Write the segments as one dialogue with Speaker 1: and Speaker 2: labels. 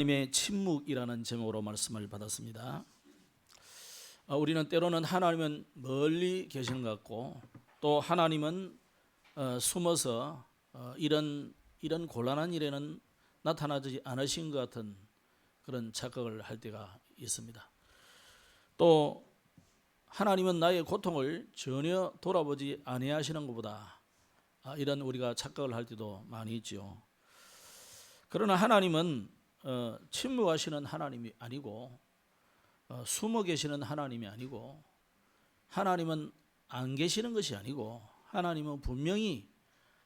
Speaker 1: 하나님의 침묵이라는 제목으로 말씀을 받았습니다. 우리는 때로는 하나님은 멀리 계시는 것 같고 또 하나님은 숨어서 이런 곤란한 일에는 나타나지 않으신 것 같은 그런 착각을 할 때가 있습니다. 또 하나님은 나의 고통을 전혀 돌아보지 아니하시는 것보다 이런 우리가 착각을 할 때도 많이 있죠. 그러나 하나님은 침묵하시는 하나님이 아니고 숨어 계시는 하나님이 아니고 하나님은 안 계시는 것이 아니고 하나님은 분명히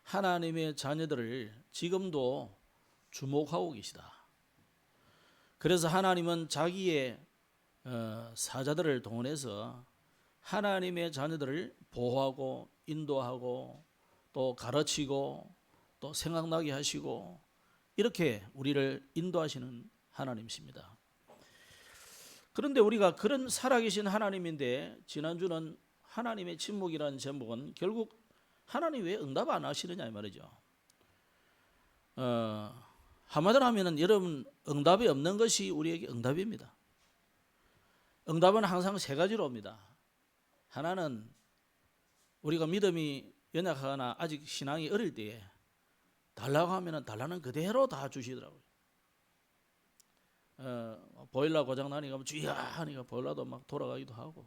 Speaker 1: 하나님의 자녀들을 지금도 주목하고 계시다. 그래서 하나님은 자기의 사자들을 동원해서 하나님의 자녀들을 보호하고 인도하고 또 가르치고 또 생각나게 하시고 이렇게 우리를 인도하시는 하나님이십니다. 그런데 우리가 그런 살아계신 하나님인데 지난주는 하나님의 침묵이라는 제목은 결국 하나님 왜 응답 안 하시느냐 이 말이죠. 한마디로 하면은 여러분 응답이 없는 것이 우리에게 응답입니다. 응답은 항상 세 가지로 옵니다. 하나는 우리가 믿음이 연약하거나 아직 신앙이 어릴 때에 달라고 하면 달라는 그대로 다 주시더라고요. 보일러 고장 나니까 주야 하니까 보일러도 막 돌아가기도 하고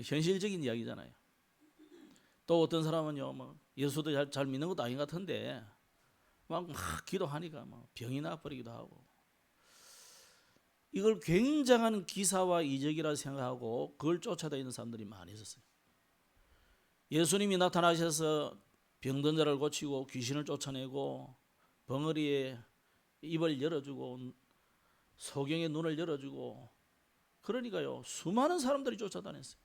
Speaker 1: 현실적인 이야기잖아요. 또 어떤 사람은요, 막 예수도 잘 믿는 것도 아닌 것 같은데 막 기도하니까 막 병이 나버리기도 하고 이걸 굉장한 기사와 이적이라 생각하고 그걸 쫓아다니는 사람들이 많이 있었어요. 예수님이 나타나셔서 병든 자를 고치고 귀신을 쫓아내고 벙어리에 입을 열어주고 소경의 눈을 열어주고 그러니까요 수많은 사람들이 쫓아다녔어요.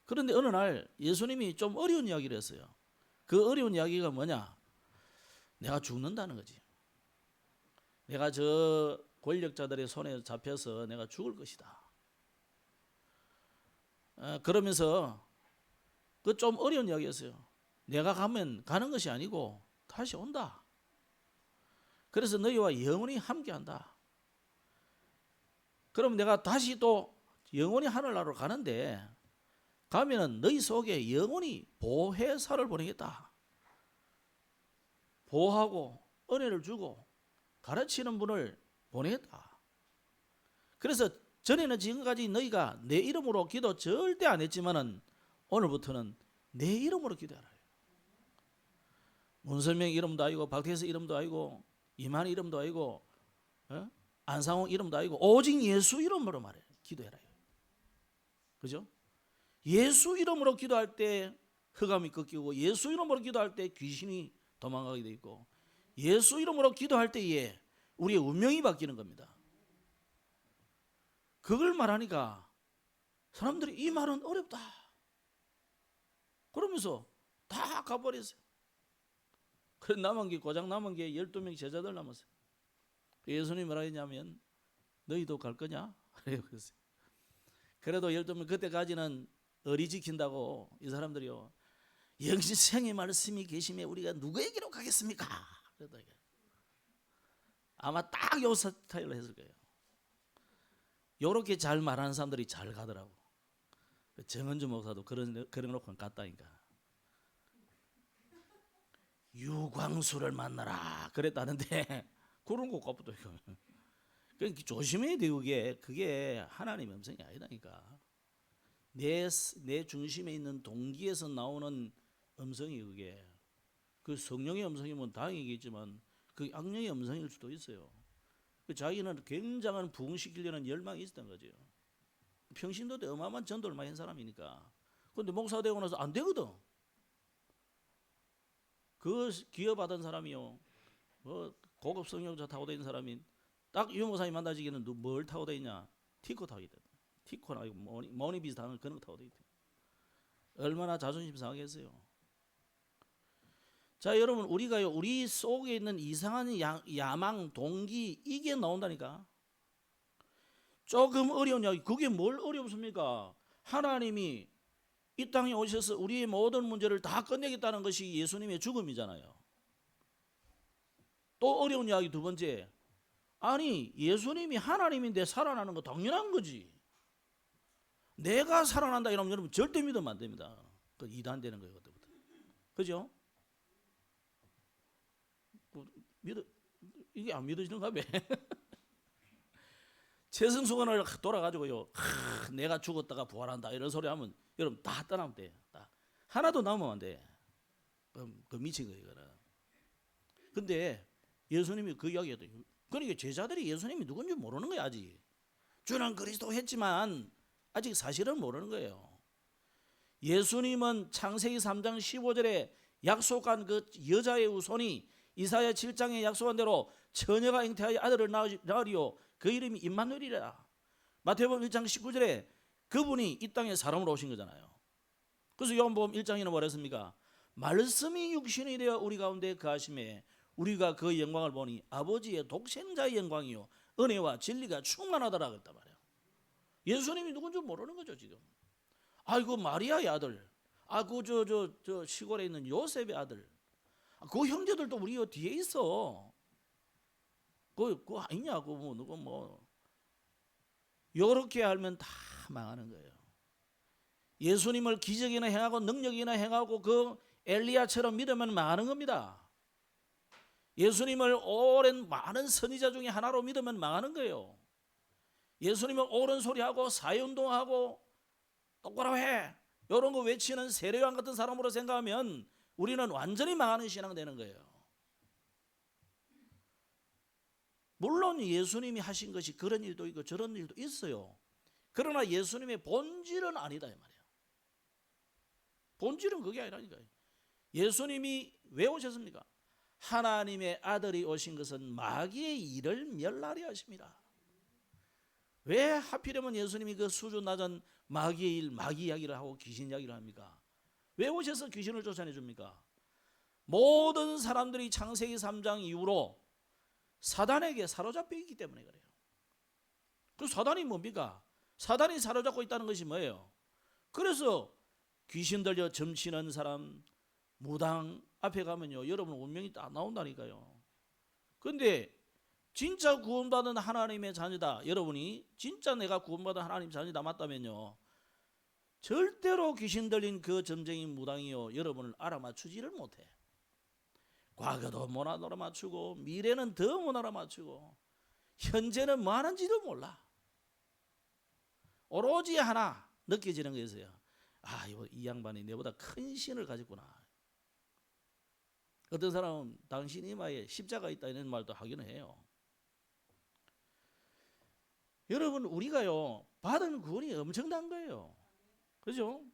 Speaker 1: 그런데 어느 날 예수님이 좀 어려운 이야기를 했어요. 그 어려운 이야기가 뭐냐? 내가 죽는다는 거지. 내가 저 권력자들의 손에 잡혀서 내가 죽을 것이다. 그러면서 그 좀 어려운 이야기였어요. 내가 가면 가는 것이 아니고 다시 온다. 그래서 너희와 영원히 함께한다. 그럼 내가 다시 또 영원히 하늘나라로 가는데 가면은 너희 속에 영원히 보혜사를 보내겠다. 보호하고 은혜를 주고 가르치는 분을 보내겠다. 그래서 전에는 지금까지 너희가 내 이름으로 기도 절대 안 했지만은 오늘부터는 내 이름으로 기도하라. 문선명 이름도 아니고 박태수 이름도 아니고 이만희 이름도 아니고 안상홍 이름도 아니고 오직 예수 이름으로 말해 기도해라. 그죠? 예수 이름으로 기도할 때 흑암이 꺾이고 예수 이름으로 기도할 때 귀신이 도망가게 돼 있고 예수 이름으로 기도할 때에 우리의 운명이 바뀌는 겁니다. 그걸 말하니까 사람들이 이 말은 어렵다. 그러면서 다 가버렸어요. 그래 남은 게 고장 남은 게 12명 제자들 남았어요. 예수님이 뭐라 했냐면 너희도 갈 거냐? 그랬어요. 그래도 12명 그때까지는 의리 지킨다고 이 사람들이요. 영생의 말씀이 계시면 우리가 누구에게로 가겠습니까? 아마 딱 요 스타일로 했을 거예요. 요렇게 잘 말하는 사람들이 잘 가더라고. 정은주 목사도 그런 놓고는 갔다니까. 유광수를 만나라 그랬다는데 그런 거 꼽도 그러니까 조심해야 돼. 그게 하나님의 음성이 아니다니까. 내 중심에 있는 동기에서 나오는 음성이 그게 그 성령의 음성이면 다행이겠지만 그 악령의 음성일 수도 있어요. 자기는 굉장한 부흥시키려는 열망이 있었던 거죠. 평신도 때 어마어마한 전도를 많이 한 사람이니까. 그런데 목사 되고 나서 안 되거든. 그 기여받은 사람이요, 고급 승용차 타고 다니는 사람이 딱 유 목사님 만나지기는 뭘 타고 다니냐? 티코 타고 있다. 티코나 모니 비슷한 그런 거 타고 다니다. 얼마나 자존심 상하겠어요. 자 여러분 우리가요 우리 속에 있는 이상한 야망 동기 이게 나온다니까. 조금 어려운 이야기 그게 뭘 어렵습니까? 하나님이 이 땅에 오셔서 우리의 모든 문제를 다 끝내겠다는 것이 예수님의 죽음이잖아요. 또 어려운 이야기 두 번째. 아니 예수님이 하나님인데 살아나는 거 당연한 거지. 내가 살아난다 이러면 여러분 절대 믿으면 안 됩니다. 그 이단되는 거예요 그때부터. 그죠? 이게 안 믿어지는가 봐. 최승수건을 돌아가지고요. 내가 죽었다가 부활한다 이런 소리 하면 여러분 다 떠나면 돼. 다. 하나도 남으면 안 돼. 그 미친 거예요 이거는. 근데 예수님이 그 이야기했대요. 그러니까 제자들이 예수님이 누군지 모르는 거야 아직. 주는 그리스도 했지만 아직 사실은 모르는 거예요. 예수님은 창세기 3장 15절에 약속한 그 여자의 후손이 이사야 7장에 약속한 대로 처녀가 잉태하여 아들을 낳으리요 그 이름이 임마누엘이라. 마태복음 1장 19절에 그분이 이 땅에 사람으로 오신 거잖아요. 그래서 요한복음 1장에는 뭐라 했습니까? 말씀이 육신이 되어 우리 가운데 거하심에 우리가 그 영광을 보니 아버지의 독생자의 영광이요 은혜와 진리가 충만하더라 그랬단 말이에요. 예수님이 누군지 모르는 거죠 지금. 아이고 마리아의 아들, 저 시골에 있는 요셉의 아들, 그 형제들도 우리 요 뒤에 있어. 그거 아니냐고 뭐 누구 뭐 이렇게 알면 다 망하는 거예요. 예수님을 기적이나 행하고 능력이나 행하고 그 엘리야처럼 믿으면 망하는 겁니다. 예수님을 오랜 많은 선지자 중에 하나로 믿으면 망하는 거예요. 예수님을 옳은 소리하고 사회운동하고 똑바로 해 이런 거 외치는 세례요한 같은 사람으로 생각하면 우리는 완전히 망하는 신앙 되는 거예요. 물론 예수님이 하신 것이 그런 일도 있고 저런 일도 있어요. 그러나 예수님의 본질은 아니다 이 말이에요. 본질은 그게 아니라니까요. 예수님이 왜 오셨습니까? 하나님의 아들이 오신 것은 마귀의 일을 멸하려 하십니다. 왜 하필이면 예수님이 그 수준 낮은 마귀의 일, 마귀 이야기를 하고 귀신 이야기를 합니까? 왜 오셔서 귀신을 쫓아내 줍니까? 모든 사람들이 창세기 3장 이후로 사단에게 사로잡혀 있기 때문에 그래요. 그 사단이 뭡니까? 사단이 사로잡고 있다는 것이 뭐예요? 그래서 귀신 들려 점치는 사람, 무당 앞에 가면요 여러분 운명이 딱 나온다니까요. 그런데 진짜 구원받은 하나님의 자녀다, 여러분이 진짜 내가 구원받은 하나님 자녀다 맞다면요 절대로 귀신 들린 그 점쟁이 무당이요 여러분을 알아맞추지를 못해. 과거도 못 알아맞추고 미래는 더 못 알아맞추고 현재는 뭐 하는지도 몰라. 오로지 하나 느껴지는 게 있어요. 아, 이 양반이 내보다 큰 신을 가졌구나. 어떤 사람은 당신 이마에 십자가 있다 이런 말도 하기는 해요. 여러분 우리가요 받은 구원이 엄청난 거예요. 그죠?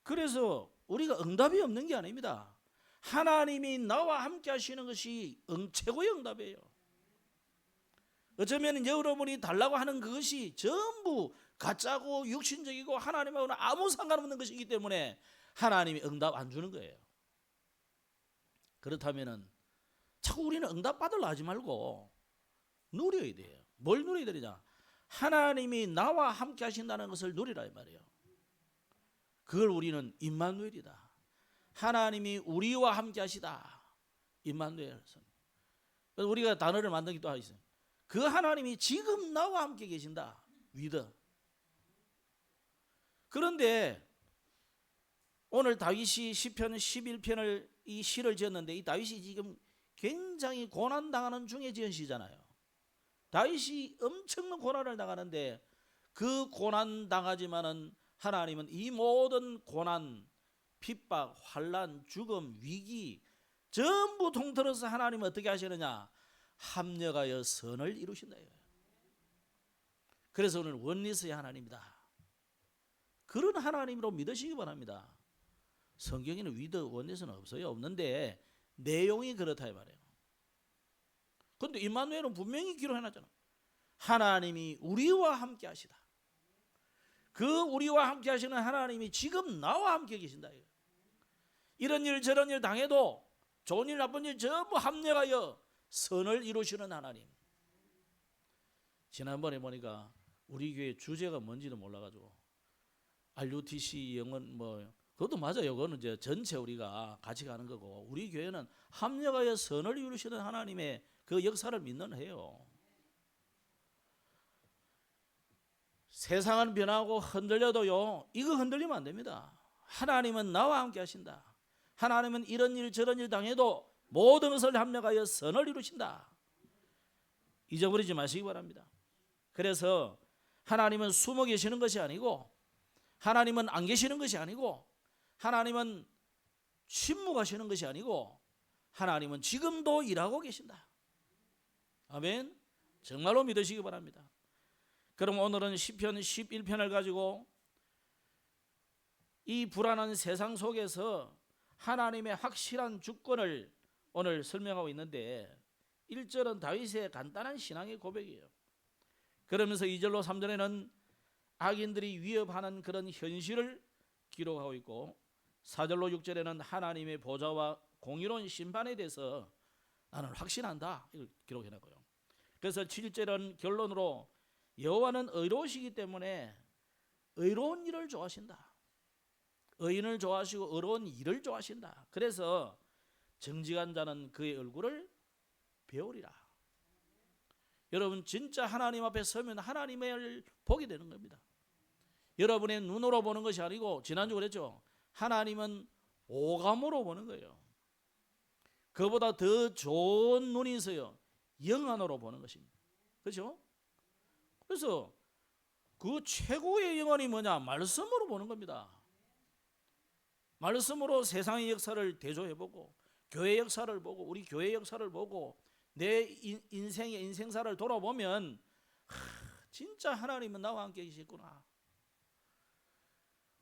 Speaker 1: 그래서 우리가 응답이 없는 게 아닙니다. 하나님이 나와 함께 하시는 것이 최고의 응답이에요. 어쩌면 여러분이 달라고 하는 그것이 전부 가짜고 육신적이고 하나님하고는 아무 상관없는 것이기 때문에 하나님이 응답 안 주는 거예요. 그렇다면 자꾸 우리는 응답 받으려 하지 말고 누려야 돼요. 뭘 누려야 되느냐? 하나님이 나와 함께 하신다는 것을 누리라 이 말이에요. 그걸 우리는 임마누엘이다. 하나님이 우리와 함께 하시다. 임마누엘. 그래서 우리가 단어를 만들기도 하겠어요. 그 하나님이 지금 나와 함께 계신다. 위더. 그런데 오늘 다윗이 시편 11편을 이 시를 지었는데 이 다윗이 지금 굉장히 고난당하는 중에 지은 시잖아요. 다윗이 엄청난 고난을 당하는데 그 고난 당하지만은 하나님은 이 모든 고난, 핍박, 환난, 죽음, 위기 전부 통틀어서 하나님은 어떻게 하시느냐? 합력하여 선을 이루신다. 그래서 오늘 원리스의 하나님이다. 그런 하나님으로 믿으시기 바랍니다. 성경에는 위더 원리스는 없어요. 없는데 내용이 그렇다 이 말이에요. 그런데 임마누엘은 분명히 기록해놨잖아. 하나님이 우리와 함께 하시다. 그 우리와 함께 하시는 하나님이 지금 나와 함께 계신다. 이런 일 저런 일 당해도 좋은 일 나쁜 일 전부 합력하여 선을 이루시는 하나님. 지난번에 보니까 우리 교회 주제가 뭔지도 몰라가지고 RUTC 영은 뭐 그것도 맞아요. 그거는 이제 전체 우리가 같이 가는 거고 우리 교회는 합력하여 선을 이루시는 하나님의 그 역사를 믿는 해요. 세상은 변하고 흔들려도요, 이거 흔들리면 안 됩니다. 하나님은 나와 함께 하신다. 하나님은 이런 일 저런 일 당해도 모든 것을 합력하여 선을 이루신다. 잊어버리지 마시기 바랍니다. 그래서 하나님은 숨어 계시는 것이 아니고, 하나님은 안 계시는 것이 아니고, 하나님은 침묵하시는 것이 아니고, 하나님은 지금도 일하고 계신다. 아멘. 정말로 믿으시기 바랍니다. 그럼 오늘은 시편 11편을 가지고 이 불안한 세상 속에서 하나님의 확실한 주권을 오늘 설명하고 있는데, 1절은 다윗의 간단한 신앙의 고백이에요. 그러면서 2절로 3절에는 악인들이 위협하는 그런 현실을 기록하고 있고, 4절로 6절에는 하나님의 보좌와 공의로운 심판에 대해서 나는 확신한다, 이걸 기록해놨고요. 그래서 7절은 결론으로 여호와는 의로우시기 때문에 의로운 일을 좋아하신다. 의인을 좋아하시고 의로운 일을 좋아하신다. 그래서 정직한 자는 그의 얼굴을 배우리라. 여러분, 진짜 하나님 앞에 서면 하나님을 보게 되는 겁니다. 여러분의 눈으로 보는 것이 아니고, 지난주 그랬죠, 하나님은 오감으로 보는 거예요. 그보다 더 좋은 눈이 있어요. 영안으로 보는 것입니다. 그렇죠? 그래서 그 최고의 영안이 뭐냐? 말씀으로 보는 겁니다. 말씀으로 세상의 역사를 대조해보고, 교회 역사를 보고, 우리 교회 역사를 보고, 내 인생의 인생사를 돌아보면 진짜 하나님은 나와 함께 계시구나.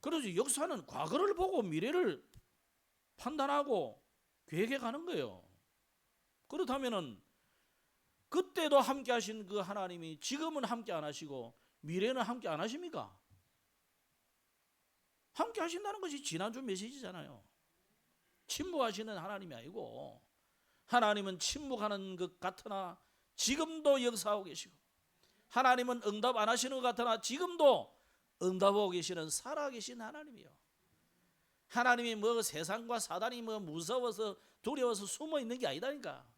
Speaker 1: 그래서 역사는 과거를 보고 미래를 판단하고 계획해 가는 거예요. 그렇다면은 그때도 함께 하신 그 하나님이 지금은 함께 안 하시고 미래는 함께 안 하십니까? 함께 하신다는 것이 지난주 메시지잖아요. 침묵하시는 하나님이 아니고, 하나님은 침묵하는 것 같으나 지금도 역사하고 계시고, 하나님은 응답 안 하시는 것 같으나 지금도 응답하고 계시는 살아계신 하나님이요. 하나님이 뭐 세상과 사단이 뭐 무서워서 두려워서 숨어 있는 게 아니다니까.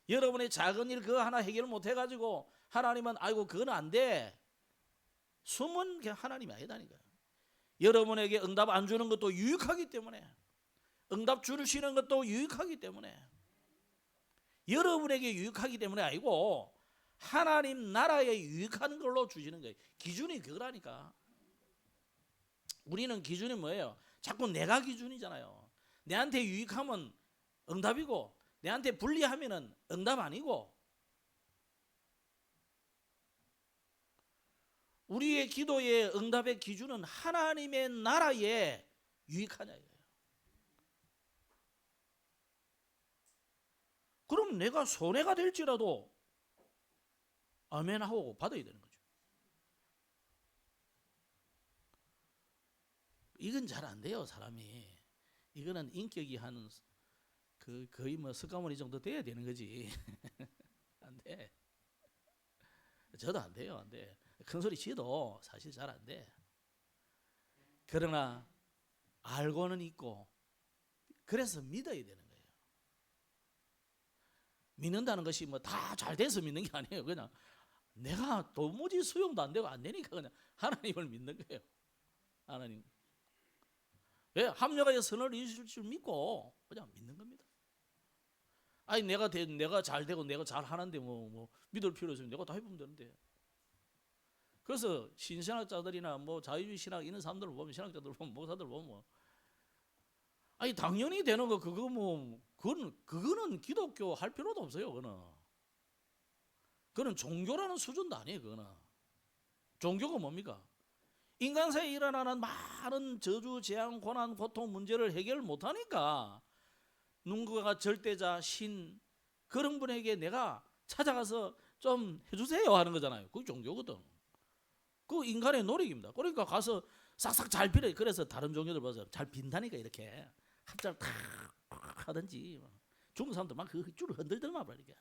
Speaker 1: 여러분의 작은 일 그거 하나 해결 못 해가지고 하나님은 아이고 그건 안 돼, 숨은 게 하나님이 아니다니까. 여러분에게 응답 안 주는 것도 유익하기 때문에, 응답 주시는 것도 유익하기 때문에, 여러분에게 유익하기 때문에 아니고 하나님 나라에 유익한 걸로 주시는 거예요. 기준이 그거라니까. 우리는 기준이 뭐예요? 자꾸 내가 기준이잖아요. 내한테 유익하면 응답이고 내한테 불리하면 응답 아니고, 우리의 기도의 응답의 기준은 하나님의 나라에 유익하냐 이거예요. 그럼 내가 손해가 될지라도 아멘 하고 받아야 되는 거죠. 이건 잘 안 돼요, 사람이. 이거는 인격이 한 거의 뭐 석가모니 정도 돼야 되는 거지. 안 돼. 저도 안 돼요, 안 돼. 큰 소리 치도 사실 잘 안 돼. 그러나 알고는 있고, 그래서 믿어야 되는 거예요. 믿는다는 것이 뭐 다 잘 돼서 믿는 게 아니에요. 그냥 내가 도무지 수용도 안 되고 안 되니까 그냥 하나님을 믿는 거예요. 하나님. 왜? 합력하여 선을 이루실 줄 믿고 그냥 믿는 겁니다. 아니 내가 잘 되고 내가 잘 하는데 뭐 믿을 필요 없으면 내가 다 해보면 되는데. 그래서 신신학자들이나 뭐 자유주의 신학 있는 사람들을 보면, 신학자들 보면, 목사들 보면, 아니 당연히 되는 거 그거 뭐 그거는 기독교 할 필요도 없어요. 그거는 종교라는 수준도 아니에요. 그거는 종교가 뭡니까? 인간사에 일어나는 많은 저주, 재앙, 고난, 고통, 문제를 해결 못하니까 누군가가 절대자, 신 그런 분에게 내가 찾아가서 좀 해주세요 하는 거잖아요. 그게 종교거든. 그 인간의 노력입니다. 그러니까 가서 싹싹 잘 빌어요. 그래서 다른 종교들 봐서 잘 빈다니까 이렇게 합장을 탁 하든지. 중국 사람들 막 그 줄을 흔들더만 말이야.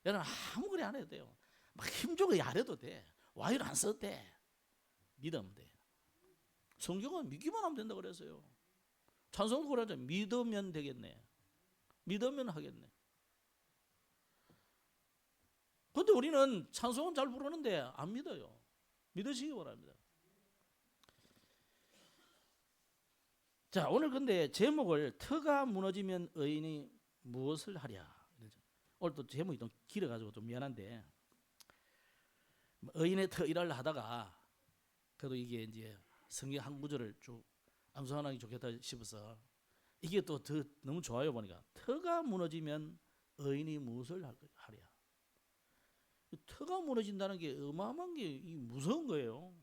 Speaker 1: 여러분 아무거리 안 해도 돼요. 막 힘주고 안 해도 돼. 와이를 안 써도 돼. 믿으면 돼. 성경은 믿기만 하면 된다 그랬어요. 찬송도 그러죠. 믿으면 되겠네. 믿으면 하겠네. 근데 우리는 찬송은 잘 부르는데 안 믿어요. 믿으시기 바랍니다. 자, 오늘 근데 제목을 터가 무너지면 의인이 무엇을 하랴. 오늘 또 제목이 좀 길어가지고 좀 미안한데, 의인의 터 일을 하다가 그래도 이게 이제 성경 한 구절을 쭉 암송하는 게 좋겠다 싶어서 이게 또 더 너무 좋아요. 보니까 터가 무너지면 의인이 무엇을 하랴. 터가 무너진다는 게 어마어마한 게 무서운 거예요.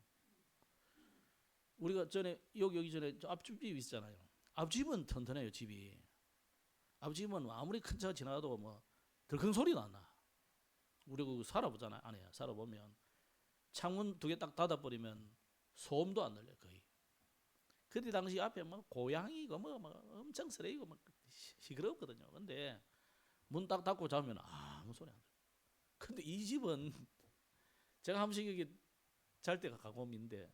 Speaker 1: 우리가 전에 여기 전에 앞집이 있잖아요. 앞집은 튼튼해요. 집이 앞집은 아무리 큰 차가 지나가도 뭐 덜컹 소리도 안 나. 우리 그 살아보잖아요. 안에 살아보면 창문 2개 딱 닫아버리면 소음도 안 들려 거의. 그때 당시 앞에 뭐 고양이고 뭐 엄청 쓰레기고 막 시끄럽거든요. 근데 문 딱 닫고 자면 아무 소리 안 들려. 근데 이 집은 제가 한 번씩 여기 잘 때가 가끔인데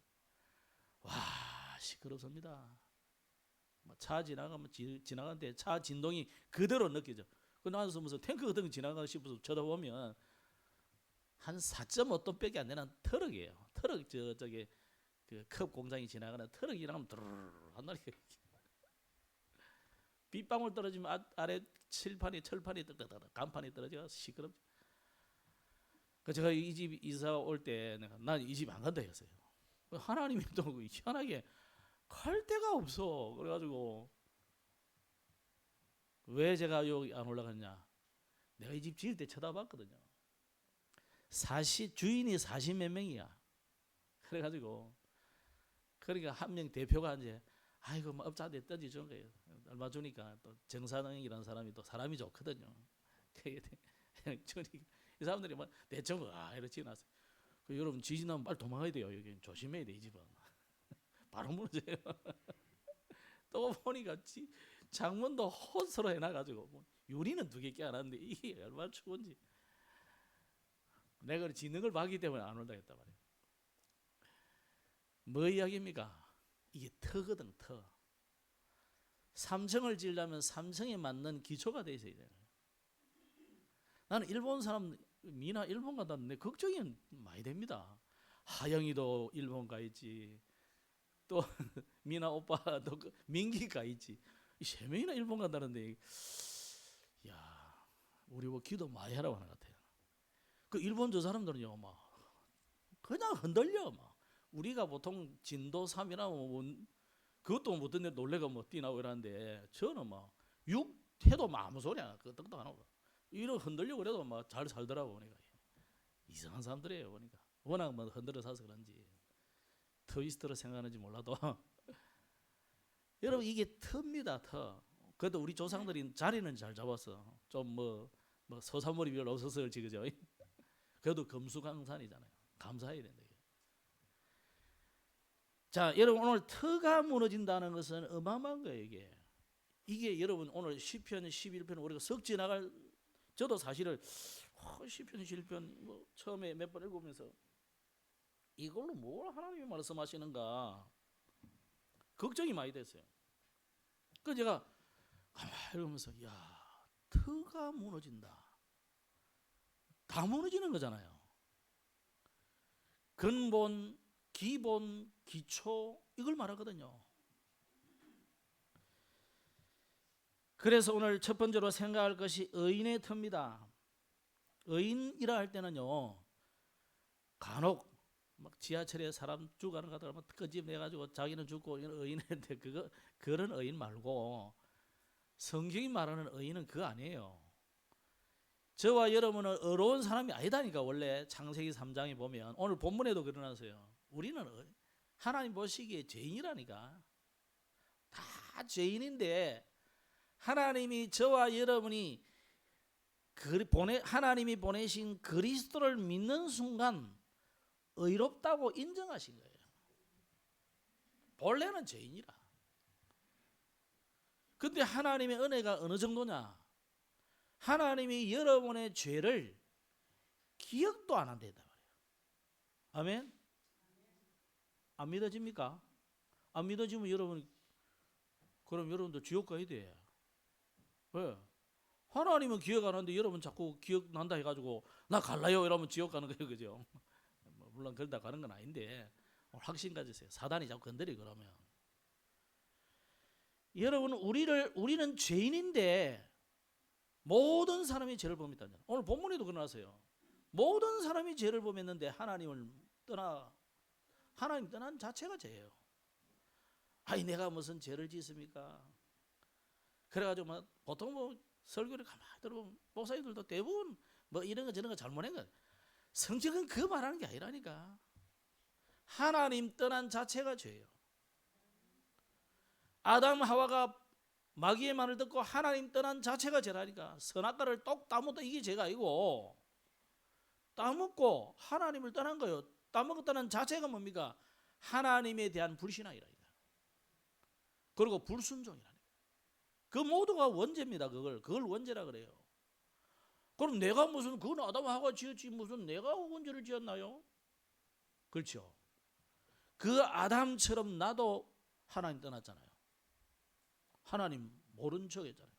Speaker 1: 와 시끄럽습니다. 차 지나가면 지나가는데 차 진동이 그대로 느껴져. 그 나서 무슨 탱크 같은 거 지나가고 싶어서 쳐다보면 한 4.5톤밖에 안 되는 트럭이에요. 트럭 저기 그 컵 공장이 지나가는 트럭이 지나가면 드르르 한다리 빗방울 떨어지면 아래 철판이 뜨뜻하다 간판이 떨어져 시끄럽죠. 그 제가 이 집 이사 올 때 난 이 집 안 간다 했어요. 하나님이 또 희한하게 갈 데가 없어. 그래가지고 왜 제가 여기 안 올라갔냐? 내가 이 집 지을 때 쳐다봤거든요. 주인이 40몇 명이야. 그래가지고 그러니까 한 명 대표가 이제 아이고 뭐 업자한테 던지 준 거예요. 얼마 주니까 또 정사능이라는 사람이 또 사람이 좋거든요. 이 사람들이 뭐 대충 이렇게 지나서 여러분 지진 나면 빨리 도망가야 돼요. 여기 조심해야 돼 이 집은. 바로 무너져요. 또 보니까 창문도 호스로 해놔가지고 뭐 유리는 2개 안 하는데 이게 얼마나 추운지. 내가 짓는 걸 봤기 때문에 안 온다 했단 말이에요. 뭐 이야기입니까? 이게 터거든 터. 3층을 지으려면 3층에 맞는 기초가 돼 있어야 돼요. 나는 일본 사람 미나 일본 가다는데 걱정이 많이 됩니다. 하영이도 일본 가 있지. 또 미나 오빠도 민기 가 있지. 이 3명이나 일본 간다는데 야 우리 뭐 기도 많이 하라고 하는 것 같아요. 그 일본 저 사람들은요 막 그냥 흔들려 막. 우리가 보통 진도 3이나 뭐 그것도 못 듣는데 놀래가 뭐 뛰나고 이러는데 저는 막 6 해도 막 아무 소리 안 하고 떡떡 안 하고 이런 흔들려고 그래도 막 잘 살더라고. 보니까 이상한 사람들이에요. 보니까 워낙 뭐 흔들어 사서 그런지 트위스트로 생각하는지 몰라도 여러분 이게 터입니다. 터. 그래도 우리 조상들이 자리는 잘 잡았어. 좀 뭐 서산물이 별로 없어서 그렇지 그죠? 그래도 금수강산이잖아요. 감사해야 된다. 자, 여러분 오늘 터가 무너진다는 것은 어마어마한 거예요. 이게 여러분 오늘 시편 11편 우리가 석 지나갈 저도 사실은 시편 11편 뭐 처음에 몇 번 읽으면서 이걸로 뭘 하나님이 말씀하시는가 걱정이 많이 됐어요. 그래서 제가 읽으면서 야 터가 무너진다. 다 무너지는 거잖아요. 근본, 기본, 기초 이걸 말하거든요. 그래서 오늘 첫 번째로 생각할 것이 의인의 터입니다. 의인이라 할 때는요 간혹 막 지하철에 사람 죽어가는 거 같다가 끄집내가지고 자기는 죽고 의인인데 그런 의인 말고 성경이 말하는 의인은 그거 아니에요. 저와 여러분은 어려운 사람이 아니다니까. 원래 창세기 3장에 보면 오늘 본문에도 그러나서요. 우리는 하나님 보시기에 죄인이라니까. 다 죄인인데 하나님이 저와 여러분이 하나님이 보내신 그리스도를 믿는 순간 의롭다고 인정하신 거예요. 본래는 죄인이라. 근데 하나님의 은혜가 어느 정도냐? 하나님이 여러분의 죄를 기억도 안 한다는 말이에요. 아멘? 안 믿어집니까? 안 믿어지면 여러분 그럼 여러분도 지옥 가야 돼. 왜? 하나님은 기억 안 하는데 여러분 자꾸 기억난다 해가지고 나 갈라요 이러면 지옥 가는 거예요, 그죠? 물론 그러다 가는 건 아닌데 확신 가지세요. 사단이 자꾸 건드리 그러면. 여러분 우리는 죄인인데 모든 사람이 죄를 범했다. 오늘 본문에도 그러나서요. 모든 사람이 죄를 범했는데 하나님 떠난 자체가 죄예요. 아니 내가 무슨 죄를 짓습니까? 그래가지고 보통 설교를 가만히 들어보면 목사님들도 대부분 이런 거 저런 거 잘못한 거. 성경은 그 말하는 게 아니라니까. 하나님 떠난 자체가 죄예요. 아담 하와가 마귀의 말을 듣고 하나님 떠난 자체가 죄라니까. 선악과를 똑 따먹다 이게 죄가 아니고 따먹고 하나님을 떠난 거예요. 따먹었다는 자체가 뭡니까? 하나님에 대한 불신앙이라니까. 그리고 불순종이라니까. 그 모두가 원죄입니다. 그걸 원죄라 그래요. 그럼 내가 무슨 그건 아담 하와가 지었지 무슨 내가 원죄를 지었나요? 그렇죠. 그 아담처럼 나도 하나님 떠났잖아요. 하나님 모른 척 했잖아요.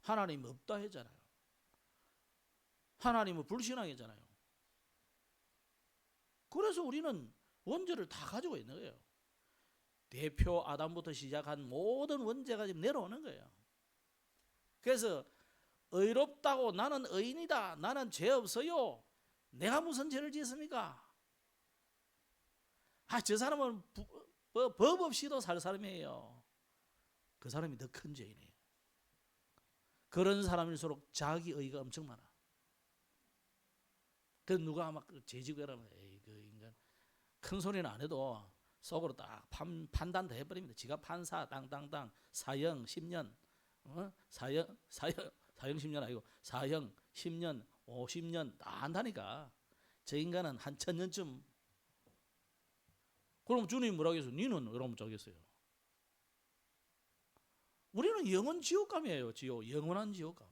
Speaker 1: 하나님 없다 했잖아요. 하나님을 불신앙했잖아요. 그래서 우리는 원죄를 다 가지고 있는 거예요. 대표 아담부터 시작한 모든 원죄가 지금 내려오는 거예요. 그래서 의롭다고 나는 의인이다. 나는 죄 없어요. 내가 무슨 죄를 지었습니까? 저 사람은 법 없이도 살 사람이에요. 그 사람이 더 큰 죄인이에요. 그런 사람일수록 자기 의가 엄청 많아. 그 누가 막 죄지고 이러면 에이 그 인간 큰 소리는 안 해도 속으로 딱 판단 다 해버립니다. 지가 판사 땅땅땅 사형 10년 사형 10년 아니고 사형 10년 50년 다 한다니까. 저 인간은 한 1000년쯤. 그럼 주님 뭐라고 했어요? 니는 이러면 저겠어요. 우리는 영원 지옥감이에요. 영원한 지옥감.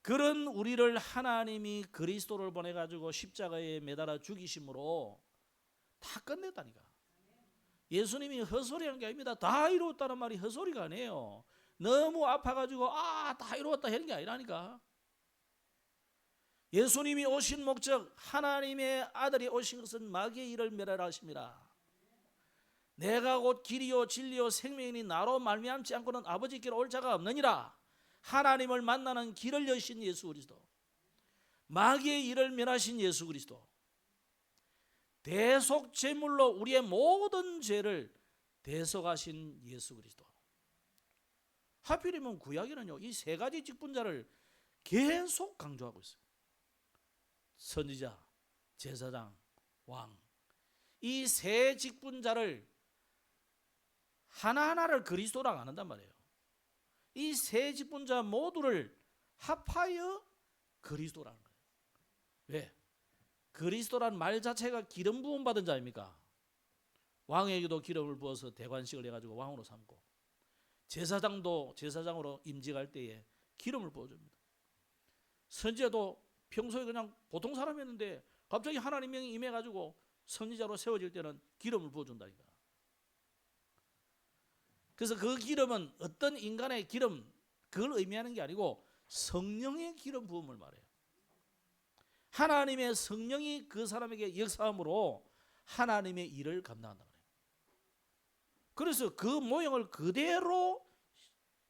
Speaker 1: 그런 우리를 하나님이 그리스도를 보내가지고 십자가에 매달아 죽이심으로 다 끝냈다니까. 예수님이 헛소리하는 게 아닙니다. 다 이루었다는 말이 헛소리가 아니에요. 너무 아파가지고 다 이루었다 하는 게 아니라니까. 예수님이 오신 목적, 하나님의 아들이 오신 것은 마귀의 일을 멸하라 하심이라. 내가 곧 길이요 진리요 생명이니 나로 말미암지 않고는 아버지께로 올 자가 없느니라. 하나님을 만나는 길을 여신 예수 그리스도, 마귀의 일을 멸하신 예수 그리스도, 대속 제물로 우리의 모든 죄를 대속하신 예수 그리스도. 하필이면 구약에는요 이 세 가지 직분자를 계속 강조하고 있어요. 선지자, 제사장, 왕. 이 세 직분자를 하나하나를 그리스도라고 안 한단 말이에요. 이 세 직분자 모두를 합하여 그리스도라는 거예요. 왜? 그리스도란 말 자체가 기름 부음 받은 자입니까? 왕에게도 기름을 부어서 대관식을 해가지고 왕으로 삼고, 제사장도 제사장으로 임직할 때에 기름을 부어줍니다. 선지자도 평소에 그냥 보통 사람이었는데 갑자기 하나님의 영이 임해가지고 선지자로 세워질 때는 기름을 부어준다니까. 그래서 그 기름은 어떤 인간의 기름, 그걸 의미하는 게 아니고 성령의 기름 부음을 말해요. 하나님의 성령이 그 사람에게 역사함으로 하나님의 일을 감당한다 말이에요. 그래서 그 모형을 그대로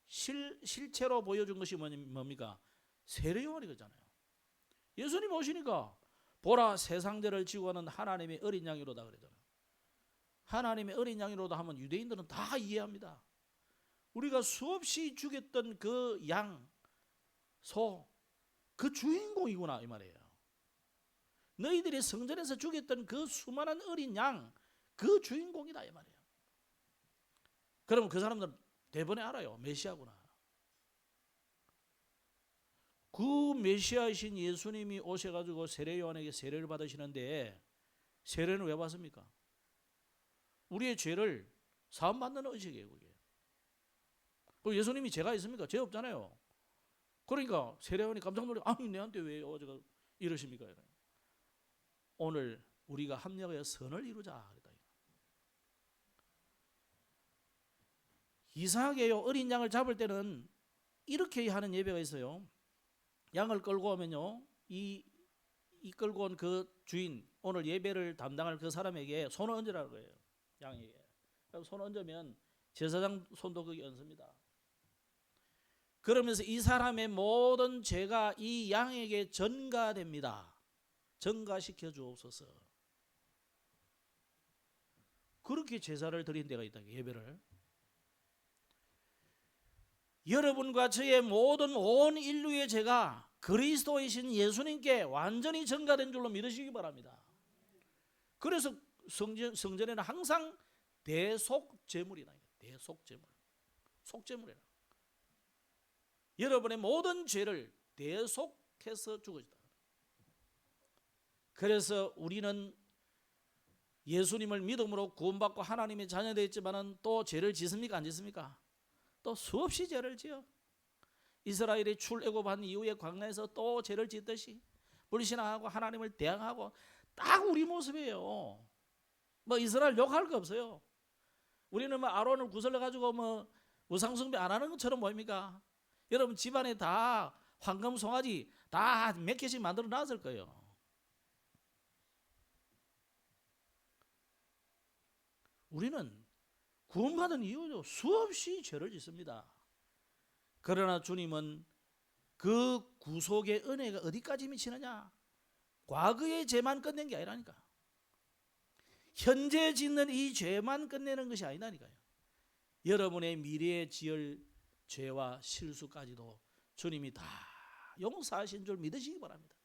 Speaker 1: 실체로 보여준 것이 뭡니까? 세례요한이 그잖아요. 예수님 오시니까 보라 세상들을 지고 가는 하나님의 어린 양이로다 그러잖아요. 하나님의 어린 양이로다 하면 유대인들은 다 이해합니다. 우리가 수없이 죽였던 그 양, 소, 그 주인공이구나 이 말이에요. 너희들이 성전에서 죽였던 그 수많은 어린 양, 그 주인공이다 이 말이에요. 그러면 그 사람들은 대번에 알아요. 메시아구나. 그 메시아이신 예수님이 오셔가지고 세례요한에게 세례를 받으시는데 세례는 왜 받습니까? 우리의 죄를 사함받는 의식이에요. 그게. 그 예수님이 죄가 있습니까? 죄 없잖아요. 그러니까 세례요한이 깜짝 놀래. 아니 내한테 왜 어제가 이러십니까? 오늘 우리가 합력하여 선을 이루자. 이상하게요. 어린 양을 잡을 때는 이렇게 하는 예배가 있어요. 양을 끌고 오면요, 이 끌고 온 그 주인, 오늘 예배를 담당할 그 사람에게 손을 얹으라는 거예요. 양에게. 손 얹으면 제사장 손도 거기 얹습니다. 그러면서 이 사람의 모든 죄가 이 양에게 전가됩니다. 전가시켜 주옵소서. 그렇게 제사를 드린 데가 있다. 예배를. 여러분과 저의 모든 온 인류의 죄가 그리스도이신 예수님께 완전히 전가된 줄로 믿으시기 바랍니다. 그래서 성전에는 항상 대속제물이다. 대속제물. 속제물이라. 여러분의 모든 죄를 대속해서 죽으시다. 그래서 우리는 예수님을 믿음으로 구원받고 하나님의 자녀되어 있지만은 또 죄를 짓습니까? 안 짓습니까? 또 수없이 죄를 지어. 이스라엘이 출애굽한 이후에 광야에서 또 죄를 짓듯이 불신앙하고 하나님을 대항하고 딱 우리 모습이에요. 뭐 이스라엘 욕할 거 없어요. 우리는 뭐 아론을 구슬러 가지고 뭐 우상숭배 안 하는 것처럼 보입니까? 여러분 집안에 다 황금 송아지 다 몇 개씩 만들어 놨을 거예요. 우리는 구원받은 이후로 수없이 죄를 짓습니다. 그러나 주님은 그 구속의 은혜가 어디까지 미치느냐? 과거의 죄만 끝낸 게 아니라니까. 현재 짓는 이 죄만 끝내는 것이 아니라니까요. 여러분의 미래에 지을 죄와 실수까지도 주님이 다 용서하신 줄 믿으시기 바랍니다.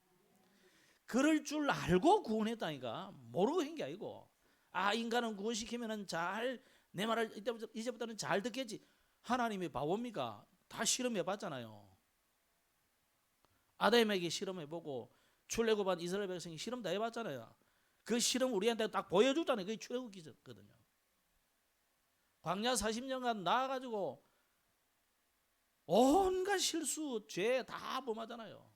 Speaker 1: 그럴 줄 알고 구원했다니까. 모르고 한 게 아니고, 아 인간은 구원시키면 잘 내 말을 이제부터는 잘 듣겠지. 하나님이 바보입니까? 다 실험해 봤잖아요. 아담에게 실험해보고 출애굽한 이스라엘 백성이 실험 다 해봤잖아요. 그 실험 우리한테 딱 보여주잖아요. 그게 출애굽기거든요. 광야 40년간 나와가지고 온갖 실수, 죄 다 범하잖아요.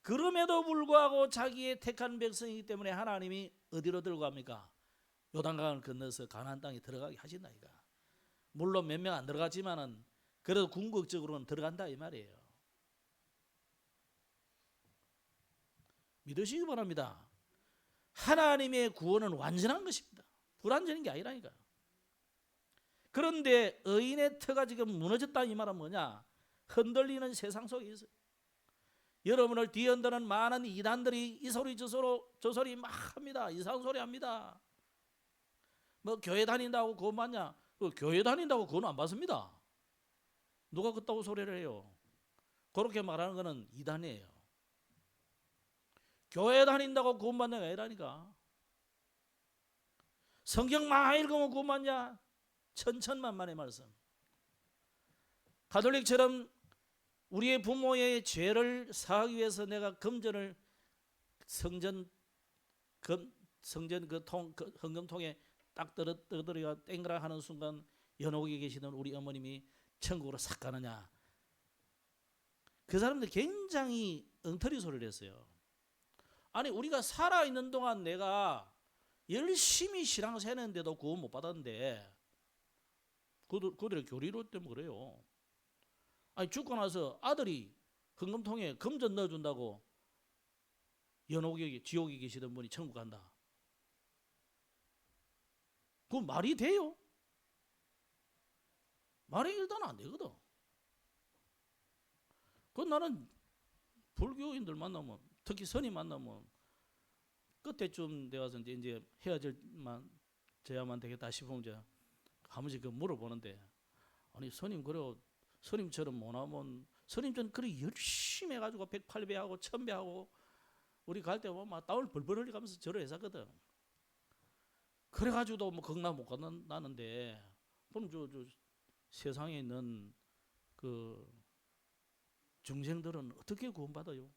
Speaker 1: 그럼에도 불구하고 자기의 택한 백성이기 때문에 하나님이 어디로 들고 갑니까? 요단강을 건너서 가나안 땅에 들어가게 하신다니까. 물론 몇 명 안 들어갔지만은 그래도 궁극적으로는 들어간다 이 말이에요. 믿으시기 바랍니다. 하나님의 구원은 완전한 것입니다. 불완전한 게 아니라니까요. 그런데 의인의 터가 지금 무너졌다 이 말은 뭐냐? 흔들리는 세상 속에 있어요. 여러분을 뒤흔드는 많은 이단들이 이 소리 저 소리 막 합니다. 이상한 소리 합니다. 뭐 교회 다닌다고 구원 받냐? 교회 다닌다고 구원 안 받습니다. 누가 그따구 소리를 해요? 그렇게 말하는 것은 이단이에요. 교회 다닌다고 구원 받는 게 아니라니까. 성경 많이 읽으면 구원 받냐? 천천만만의 말씀. 가톨릭처럼 우리의 부모의 죄를 사하기 위해서 내가 금전을 성전 그 헌금통에 딱 떨어뜨려 땡그라 하는 순간 연옥에 계시던 우리 어머님이 천국으로 싹 가느냐? 그 사람들 굉장히 엉터리 소리를 했어요. 아니 우리가 살아있는 동안 내가 열심히 신앙생활 했는데도 구원 못 받았는데 그들의 교리로 때문에 그래요. 아니 죽고 나서 아들이 헌금통에 금전 넣어준다고 연옥에 지옥에 계시던 분이 천국 간다. 그건 말이 돼요? 말이 일단 안 되거든. 그건 나는 불교인들 만나면 특히 스님 만나면 끝에쯤 되어서 이제 헤어질만 져야만 되겠다 싶으면 이제 한 번씩 그 물어보는데, 아니 스님 그래요 스님처럼 못하면 스님처럼 그렇게 열심히 해가지고 108배하고 1000배하고 우리 갈 때 보면 막 땀을 벌벌 흘리면서 절을 했었거든. 그래가지고도 뭐 극락 못 가는데 그럼 저 세상에 있는 그 중생들은 어떻게 구원받아요?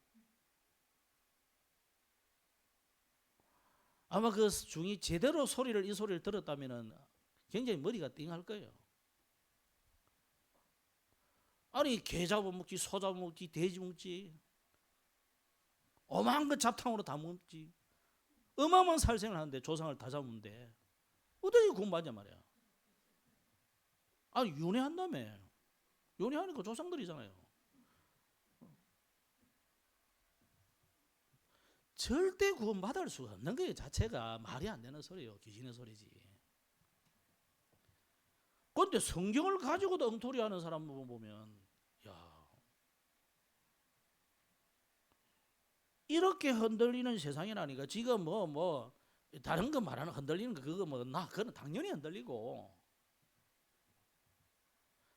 Speaker 1: 아마 그 중이 제대로 이 소리를 들었다면은 굉장히 머리가 띵할 거예요. 아니 개 잡아먹지, 소 잡아먹지, 돼지 먹지, 어마한 것 잡탕으로 다 먹지, 어마어마한 살생을 하는데 조상을 다 잡는데 어떻게 구원받냐 말이야. 아니 윤회한다며. 요리하니까 조상들이잖아요. 절대 구원받을 수가 없는 거예요. 자체가 말이 안 되는 소리예요. 귀신의 소리지. 그런데 성경을 가지고도 엉터리하는 사람 보면 야, 이렇게 흔들리는 세상이라니까. 지금 뭐 다른 거 말하는 흔들리는 거 그거 그거는 당연히 흔들리고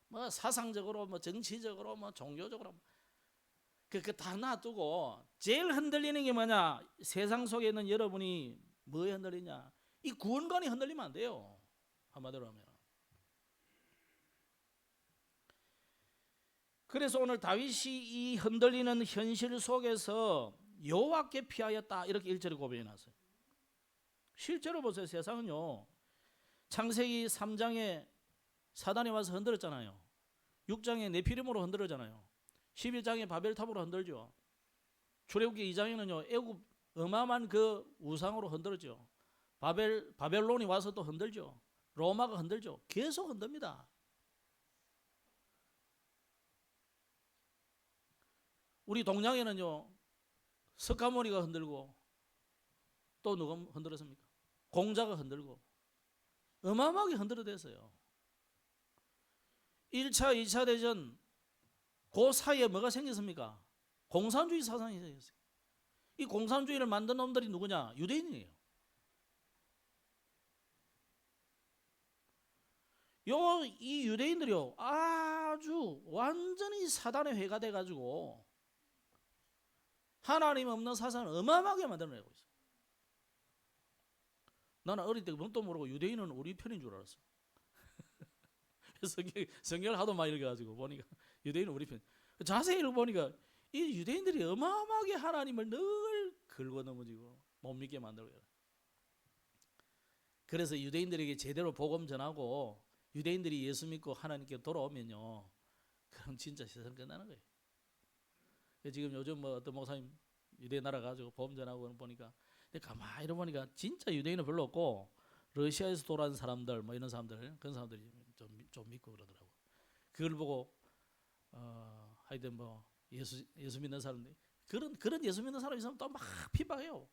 Speaker 1: 뭐 사상적으로 뭐 정치적으로 뭐 종교적으로 그 다 놔두고 제일 흔들리는 게 뭐냐? 세상 속에 있는 여러분이 뭐에 흔들리냐? 이 구원관이 흔들리면 안 돼요. 한마디로 하면. 그래서 오늘 다윗이 이 흔들리는 현실 속에서 여호와께 피하였다 이렇게 1절에 고백해 놨어요. 실제로 보세요. 세상은요. 창세기 3장에 사단이 와서 흔들었잖아요. 6장에 네피림으로 흔들었잖아요. 11장에 바벨탑으로 흔들죠. 출애굽기 2장에는요. 애굽 어마어마한 그 우상으로 흔들었죠. 바벨론이 와서 또 흔들죠. 로마가 흔들죠. 계속 흔듭니다. 우리 동양에는요. 석가모니가 흔들고 또 누가 흔들었습니까? 공자가 흔들고 어마어마하게 흔들어댔어요. 1차, 2차 대전 그 사이에 뭐가 생겼습니까? 공산주의 사상이 생겼어요. 이 공산주의를 만든 놈들이 누구냐? 유대인이에요. 이 유대인들이요 아주 완전히 사단의 회가 돼가지고 하나님 없는 사상을 어마어마하게 만들어내고 있어요. 나는 어릴 때 뭣도 모르고 유대인은 우리 편인 줄 알았어. 성경을 하도 많이 읽어가지고 보니까 유대인은 우리 편. 자세히 읽어보니까 이 유대인들이 어마어마하게 하나님을 늘 긁어 넘어지고 못 믿게 만들고. 그래서 유대인들에게 제대로 복음 전하고 유대인들이 예수 믿고 하나님께 돌아오면요, 그럼 진짜 세상 끝나는 거예요. 지금 요즘 뭐 어떤 목사님 유대 나라 가지고 복음 전하고 보니까 가만히 보니까 진짜 유대인은 별로 없고 러시아에서 돌아온 사람들 뭐 이런 사람들 그런 사람들이 좀 믿고 그러더라고. 그걸 보고 하여튼 뭐 예수 믿는 사람들 그런 예수 믿는 사람 있으면 또 막 핍박해요.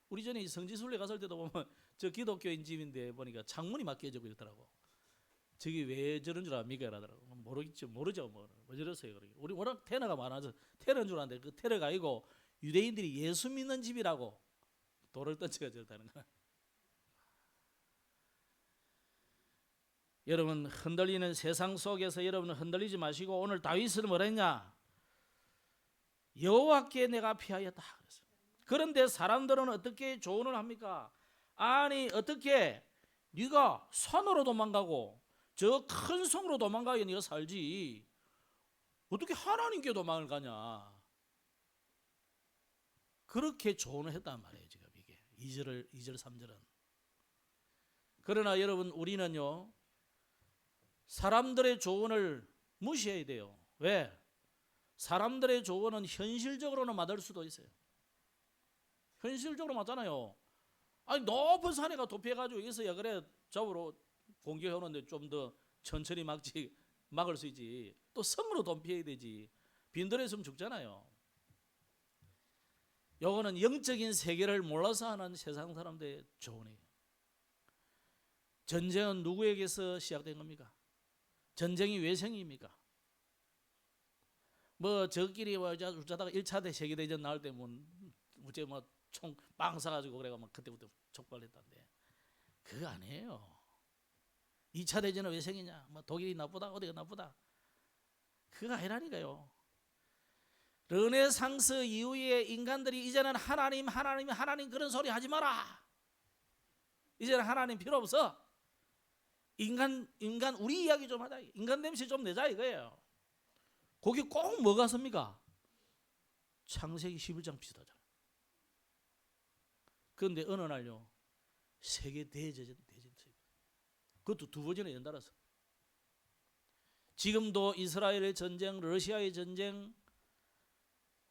Speaker 1: 우리 전에 성지순례 갔을 때도 보면 저 기독교인 집인데 보니까 창문이 막 깨지고 이러더라고. 저기 왜 저런 줄 압니까? 이러더라고. 모르죠. 뭐 저랬어요. 우리 워낙 테러가 많아서 테러인 줄 아는데 그 테러가 아니고 유대인들이 예수 믿는 집이라고 돌을 던져가 저렇다는 거야. 여러분 흔들리는 세상 속에서 여러분은 흔들리지 마시고 오늘 다윗은 뭐라 했냐? 여호와께 내가 피하였다 그랬어요. 그런데 사람들은 어떻게 조언을 합니까? 아니 어떻게 네가 산으로 도망가고 저 큰 성으로 도망가야 네가 살지 어떻게 하나님께 도망을 가냐? 그렇게 조언을 했단 말이에요. 지금 이게 2절 3절은. 그러나 여러분 우리는요 사람들의 조언을 무시해야 돼요. 왜? 사람들의 조언은 현실적으로는 맞을 수도 있어요. 현실적으로 맞잖아요. 아니 높은 산에 가 도피해가지고 있어야 그래 잡으러 공격해오는데 좀 더 천천히 막을 수 있지. 또 성으로 도피해야 되지. 빈들에 있으면 죽잖아요. 요거는 영적인 세계를 몰라서 하는 세상 사람들의 조언이에요. 전쟁은 누구에게서 시작된 겁니까? 전쟁이 왜 생깁니까? 뭐 저끼리 웃자다가 1차 세계대전 나올 때 뭐 총 빵 사가지고 그래가 막 그때부터 촉발했다는데 그거 아니에요. 2차 대전은 왜 생기냐? 뭐 독일이 나쁘다 어디가 나쁘다 그거 아니라니까요. 르네상스 이후에 인간들이 이제는 하나님 그런 소리 하지 마라. 이제는 하나님 필요 없어. 인간 우리 이야기 좀 하자. 인간 냄새 좀 내자 이거예요. 거기 꼭 뭐가 섭니까? 창세기 11장 비슷하잖아요. 그런데 어느 날요 세계 대제전 그것도 2번이나 연달아서. 지금도 이스라엘의 전쟁, 러시아의 전쟁,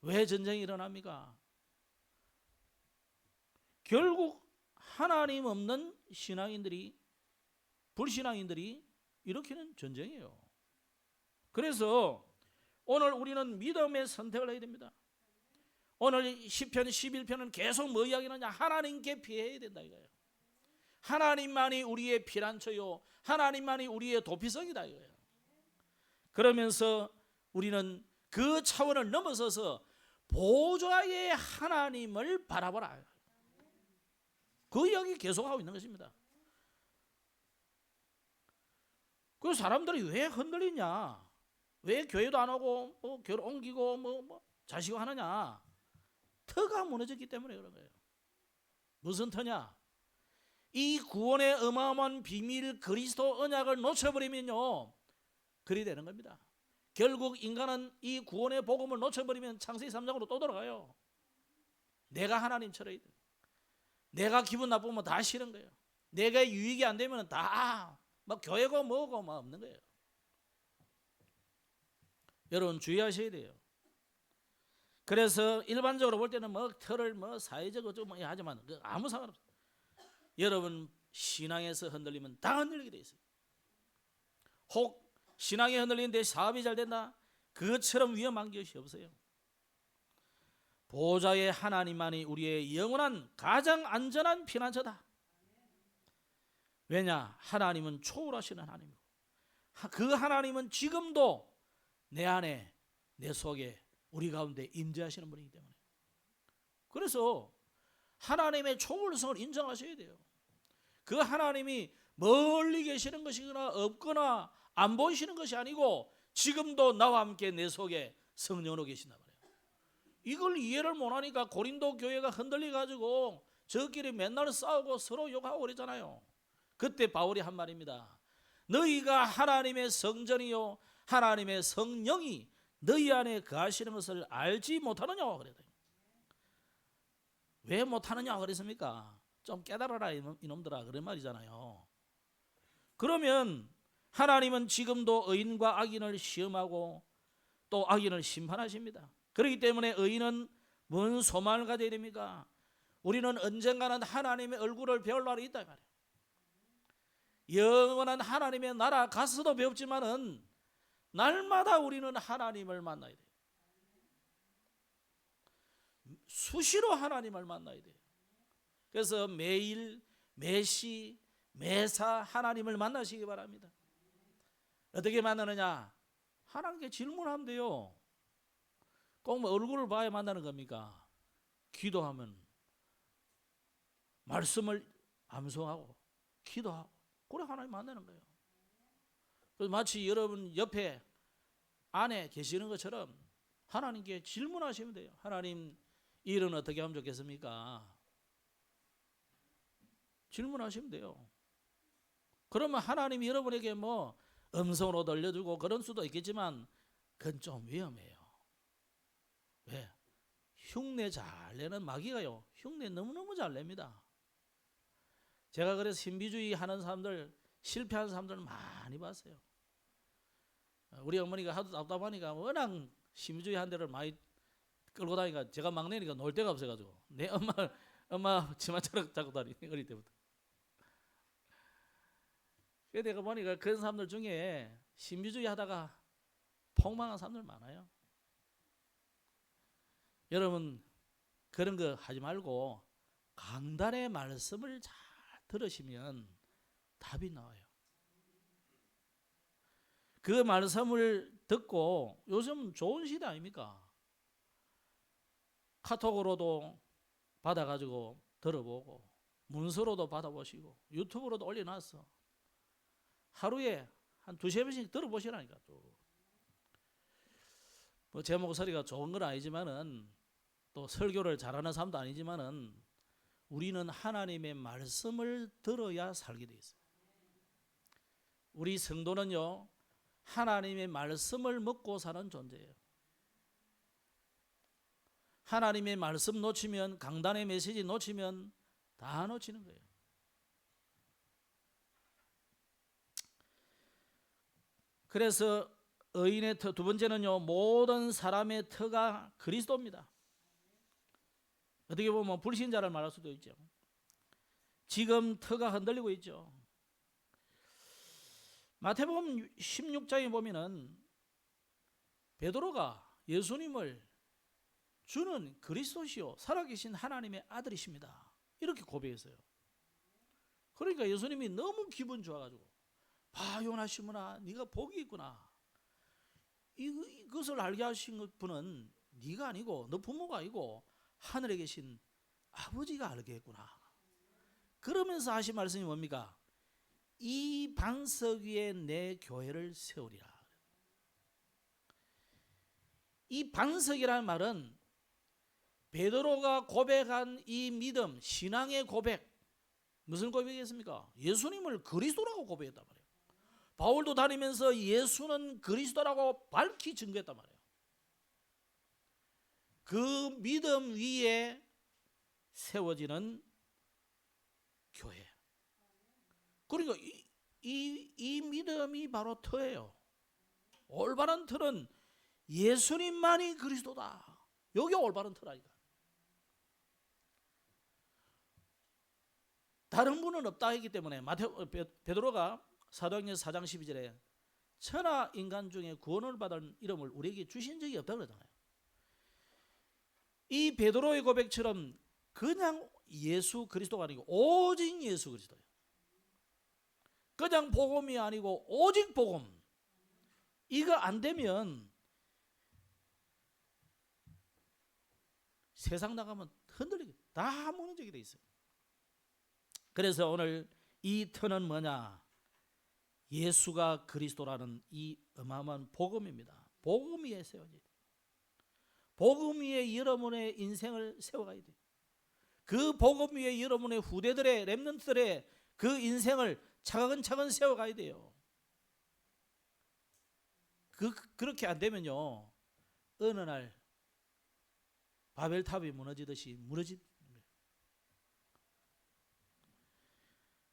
Speaker 1: 왜 전쟁이 일어납니까? 결국 하나님 없는 신앙인들이 불신앙인들이 일으키는 전쟁이에요. 그래서 오늘 우리는 믿음의 선택을 해야 됩니다. 오늘 시편 11편은 계속 뭐 이야기하느냐? 하나님께 피해야 된다 이거예요. 하나님만이 우리의 피난처요, 하나님만이 우리의 도피성이다 이거예요. 그러면서 우리는 그 차원을 넘어서서 보좌의 하나님을 바라보라. 그 이야기 계속하고 있는 것입니다. 그 사람들이 왜 흔들리냐? 왜 교회도 안 오고 교회를 옮기고 자시고 하느냐? 터가 무너졌기 때문에 그런 거예요. 무슨 터냐? 이 구원의 어마어마한 비밀 그리스도 언약을 놓쳐버리면요, 그리 되는 겁니다. 결국 인간은 이 구원의 복음을 놓쳐버리면 창세기 3장으로 또 돌아가요. 내가 하나님처럼, 내가 기분 나쁘면 다 싫은 거예요. 내가 유익이 안 되면 다 막 교회고 뭐고 막 없는 거예요. 여러분 주의하셔야 돼요. 그래서 일반적으로 볼 때는 틀을 사회적으로 좀 하지만 아무 상관없어요. 여러분 신앙에서 흔들리면 다 흔들리게 돼 있어요. 혹 신앙이 흔들리는데 사업이 잘 된다? 그것처럼 위험한 것이 없어요. 보좌의 하나님만이 우리의 영원한 가장 안전한 피난처다. 왜냐? 하나님은 초월하시는 하나님이고, 그 하나님은 지금도 내 안에, 내 속에, 우리 가운데 임재하시는 분이기 때문에, 그래서 하나님의 초월성을 인정하셔야 돼요. 그 하나님이 멀리 계시는 것이거나 없거나 안 보이시는 것이 아니고 지금도 나와 함께 내 속에 성령으로 계신다 말이에요. 이걸 이해를 못하니까 고린도 교회가 흔들려가지고 저끼리 맨날 싸우고 서로 욕하고 그랬잖아요. 그때 바울이 한 말입니다. 너희가 하나님의 성전이요 하나님의 성령이 너희 안에 거하시는 것을 알지 못하느냐 그랬어요. 왜 못하느냐 그랬습니까? 좀 깨달아라 이놈들아, 그런 말이잖아요. 그러면 하나님은 지금도 의인과 악인을 시험하고 또 악인을 심판하십니다. 그렇기 때문에 의인은 뭔 소망을 가져야 됩니까? 우리는 언젠가는 하나님의 얼굴을 배울 날이 있다 말이에요. 영원한 하나님의 나라 가서도 배웠지만은 날마다 우리는 하나님을 만나야 돼요. 수시로 하나님을 만나야 돼요. 그래서 매일, 매시, 매사 하나님을 만나시기 바랍니다. 어떻게 만나느냐? 하나님께 질문하면 돼요. 꼭 얼굴을 봐야 만나는 겁니까? 기도하면, 말씀을 암송하고 기도하고, 그래 하나님 만나는 거예요. 그래서 마치 여러분 옆에 안에 계시는 것처럼 하나님께 질문하시면 돼요. 하나님, 이 일은 어떻게 하면 좋겠습니까? 질문하시면 돼요. 그러면 하나님이 여러분에게 음성으로 들려주고 그런 수도 있겠지만 그건 좀 위험해요. 왜? 흉내 잘 내는 마귀가요, 흉내 너무너무 잘 냅니다. 제가 그래서 신비주의 하는 사람들, 실패하는 사람들 많이 봤어요. 우리 어머니가 하도 답답하니까 워낙 신비주의 한 데를 많이 끌고 다니니까 제가 막내니까 놀 데가 없어가지고 내 엄마 치마처럼 잡고 다니니, 어릴 때부터. 그래서 내가 보니까 그런 사람들 중에 신비주의 하다가 폭망한 사람들 많아요. 여러분 그런 거 하지 말고 강단의 말씀을 잘 들으시면 답이 나와요. 그 말씀을 듣고, 요즘 좋은 시대 아닙니까? 카톡으로도 받아가지고 들어보고 문서로도 받아보시고 유튜브로도 올려놨어. 하루에 한 2-3번씩 들어보시라니까. 또 제 목소리가 좋은 건 아니지만은, 또 설교를 잘하는 사람도 아니지만은, 우리는 하나님의 말씀을 들어야 살게 돼 있어요. 우리 성도는요, 하나님의 말씀을 먹고 사는 존재예요. 하나님의 말씀 놓치면, 강단의 메시지 놓치면 다 놓치는 거예요. 그래서 의인의 터, 두 번째는요, 모든 사람의 터가 그리스도입니다. 어떻게 보면 불신자를 말할 수도 있죠. 지금 터가 흔들리고 있죠. 마태복음 16장에 보면은 베드로가 예수님을 주는 그리스도시요 살아계신 하나님의 아들이십니다. 이렇게 고백했어요. 그러니까 예수님이 너무 기분 좋아가지고 봐 요나 시몬아 네가 복이 있구나. 이것을 알게 하신 분은 네가 아니고 너 부모가 아니고 하늘에 계신 아버지가 알게 했구나. 그러면서 하신 말씀이 뭡니까? 이 반석 위에 내 교회를 세우리라. 이 반석이라는 말은 베드로가 고백한 이 믿음, 신앙의 고백, 무슨 고백이었습니까? 예수님을 그리스도라고 고백했단 말이에요. 바울도 다니면서 예수는 그리스도라고 밝히 증거했단 말이에요. 그 믿음 위에 세워지는 교회. 그러니까 이 믿음이 바로 터예요. 올바른 틀은 예수님만이 그리스도다. 여기 올바른 터라니까. 다른 분은 없다 했기 때문에 베드로가 사도행전 4장 12절에 천하 인간 중에 구원을 받은 이름을 우리에게 주신 적이 없다고 그러잖아요. 이 베드로의 고백처럼 그냥 예수 그리스도가 아니고 오직 예수 그리스도예요. 그냥 복음이 아니고 오직 복음. 이거 안 되면 세상 나가면 흔들리게 다 무너지게 돼 있어요. 그래서 오늘 이 터는 뭐냐? 예수가 그리스도라는 이 어마어마한 복음입니다. 복음 위에 세워져야 돼요. 복음 위에 여러분의 인생을 세워가야 돼요. 그 복음 위에 여러분의 후대들의 렘넌트들의 그 인생을 차근차근 세워가야 돼요. 그렇게 안 되면요 어느 날 바벨탑이 무너지듯이 무너집니다.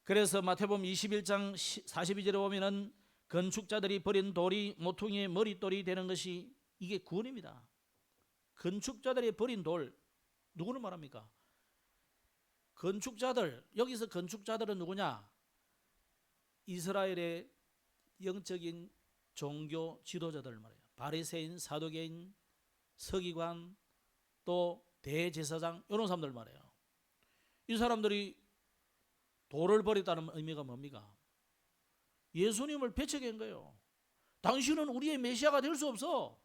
Speaker 1: 그래서 마태복음 21장 42절에 보면은 건축자들이 버린 돌이 모퉁이의 머릿돌이 되는 것이 이게 구원입니다. 건축자들이 버린 돌 누구를 말합니까? 건축자들. 여기서 건축자들은 누구냐? 이스라엘의 영적인 종교 지도자들 말이에요. 바리새인, 사두개인, 서기관, 또 대제사장 이런 사람들 말이에요. 이 사람들이 돌을 버렸다는 의미가 뭡니까? 예수님을 배척한 거예요. 당신은 우리의 메시아가 될 수 없어.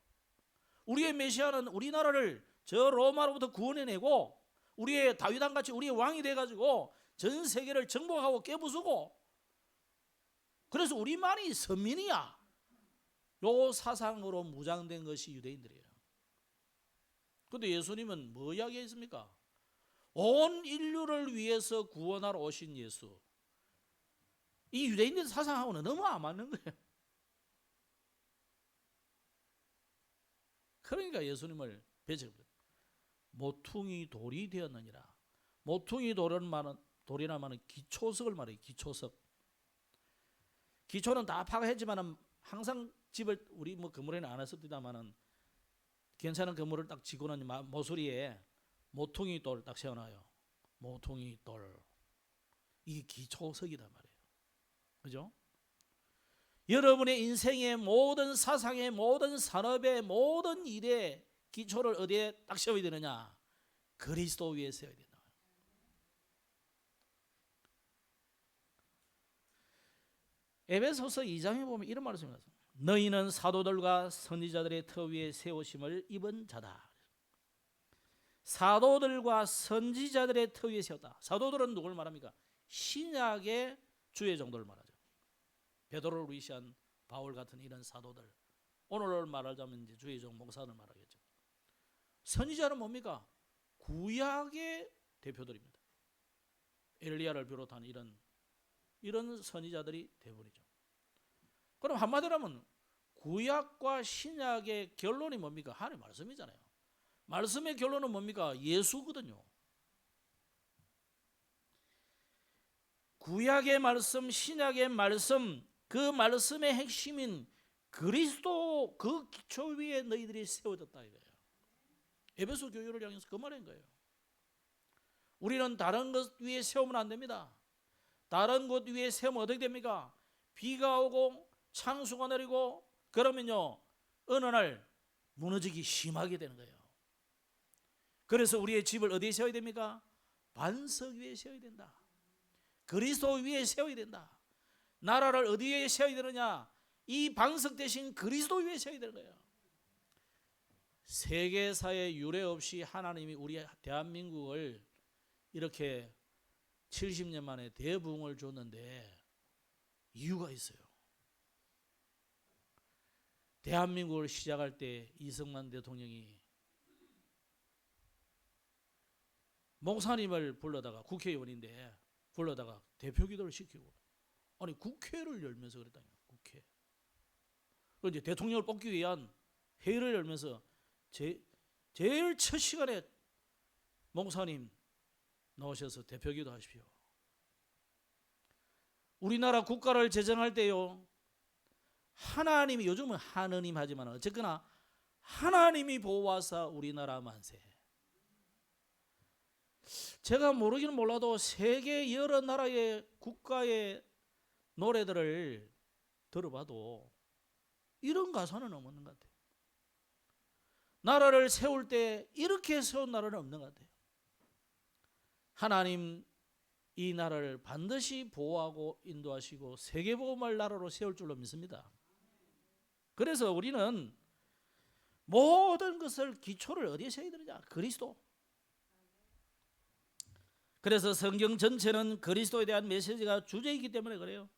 Speaker 1: 우리의 메시아는 우리나라를 저 로마로부터 구원해내고 우리의 다윗왕같이 우리의 왕이 돼가지고 전 세계를 정복하고 깨부수고 그래서 우리만이 선민이야. 요 사상으로 무장된 것이 유대인들이에요. 그런데 예수님은 뭐 이야기했습니까? 온 인류를 위해서 구원하러 오신 예수. 이 유대인들 사상하고는 너무 안 맞는 거예요. 그러니까 예수님을 배척합니다. 모퉁이 돌이 되었느니라. 모퉁이 돌이라는 말은 기초석을 말해요. 기초석. 기초는 다 파괴했지만 항상 집을 우리 뭐 건물에는 안 했었다마는 괜찮은 건물을 딱 지고는 모서리에 모퉁이 돌 딱 세워놔요. 모퉁이 돌. 이게 기초석이단 말이에요. 그죠? 여러분의 인생의 모든 사상의 모든 산업의 모든 일의 기초를 어디에 딱 세워야 되느냐? 그리스도 위에 세워야 된다. 에베소서 2장에 보면 이런 말씀이 나와요. 너희는 사도들과 선지자들의 터 위에 세우심을 입은 자다. 사도들과 선지자들의 터 위에 세웠다. 사도들은 누굴 말합니까? 신약의 주의 종들을 말하죠. 베드로를 위시한 바울 같은 이런 사도들. 오늘 말하자면 이제 주의 종 목사를 말하겠죠. 선지자는 뭡니까? 구약의 대표들입니다. 엘리야를 비롯한 이런 선지자들이 대부분이죠. 그럼 한마디로 하면 구약과 신약의 결론이 뭡니까? 하나님의 말씀이잖아요. 말씀의 결론은 뭡니까? 예수거든요. 구약의 말씀, 신약의 말씀, 그 말씀의 핵심인 그리스도 그 기초 위에 너희들이 세워졌다 이거예요. 에베소 교회를 향해서 그 말인 거예요. 우리는 다른 것 위에 세우면 안 됩니다. 다른 것 위에 세우면 어떻게 됩니까? 비가 오고 창수가 내리고 그러면요 어느 날 무너지기 심하게 되는 거예요. 그래서 우리의 집을 어디에 세워야 됩니까? 반석 위에 세워야 된다. 그리스도 위에 세워야 된다. 나라를 어디에 세워야 되느냐? 이 반석 대신 그리스도 위에 세워야 되는 거예요. 세계사의 유례 없이 하나님이 우리 대한민국을 이렇게 70년 만에 대부흥을 줬는데 이유가 있어요. 대한민국을 시작할 때 이승만 대통령이 목사님을 불러다가, 국회의원인데 불러다가 대표기도를 시키고, 아니 국회를 열면서 그랬다니까. 국회. 이제 대통령을 뽑기 위한 회의를 열면서 제일 첫 시간에 목사님 나오셔서 대표기도 하십시오. 우리나라 국가를 제정할 때요, 하나님이, 요즘은 하느님 하지만 어쨌거나 하나님이 보호하사 우리나라 만세. 제가 모르기는 몰라도 세계 여러 나라의 국가의 노래들을 들어봐도 이런 가사는 없는 것 같아요. 나라를 세울 때 이렇게 세운 나라는 없는 것 같아요. 하나님 이 나라를 반드시 보호하고 인도하시고 세계보험할 나라로 세울 줄로 믿습니다. 그래서 우리는 모든 것을 기초를 어디에 세워야 되느냐? 그리스도. 그래서 성경 전체는 그리스도에 대한 메시지가 주제이기 때문에 그래요.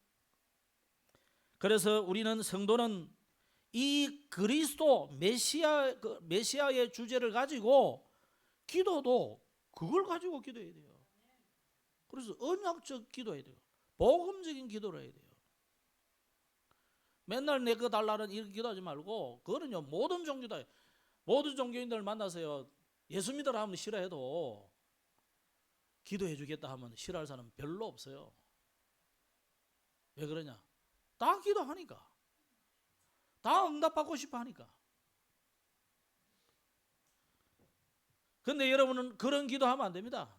Speaker 1: 그래서 우리는 성도는 이 그리스도 메시아의 주제를 가지고 기도도 그걸 가지고 기도해야 돼요. 그래서 언약적 기도해야 돼요. 복음적인 기도를 해야 돼요. 맨날 내 거 달라는 이렇게 기도하지 말고, 그거는요 모든 종교다. 모든 종교인들 만나서요 예수 믿으라 하면 싫어해도 기도해 주겠다 하면 싫어할 사람 별로 없어요. 왜 그러냐? 다 기도하니까. 다 응답받고 싶어 하니까. 근데 여러분은 그런 기도하면 안 됩니다.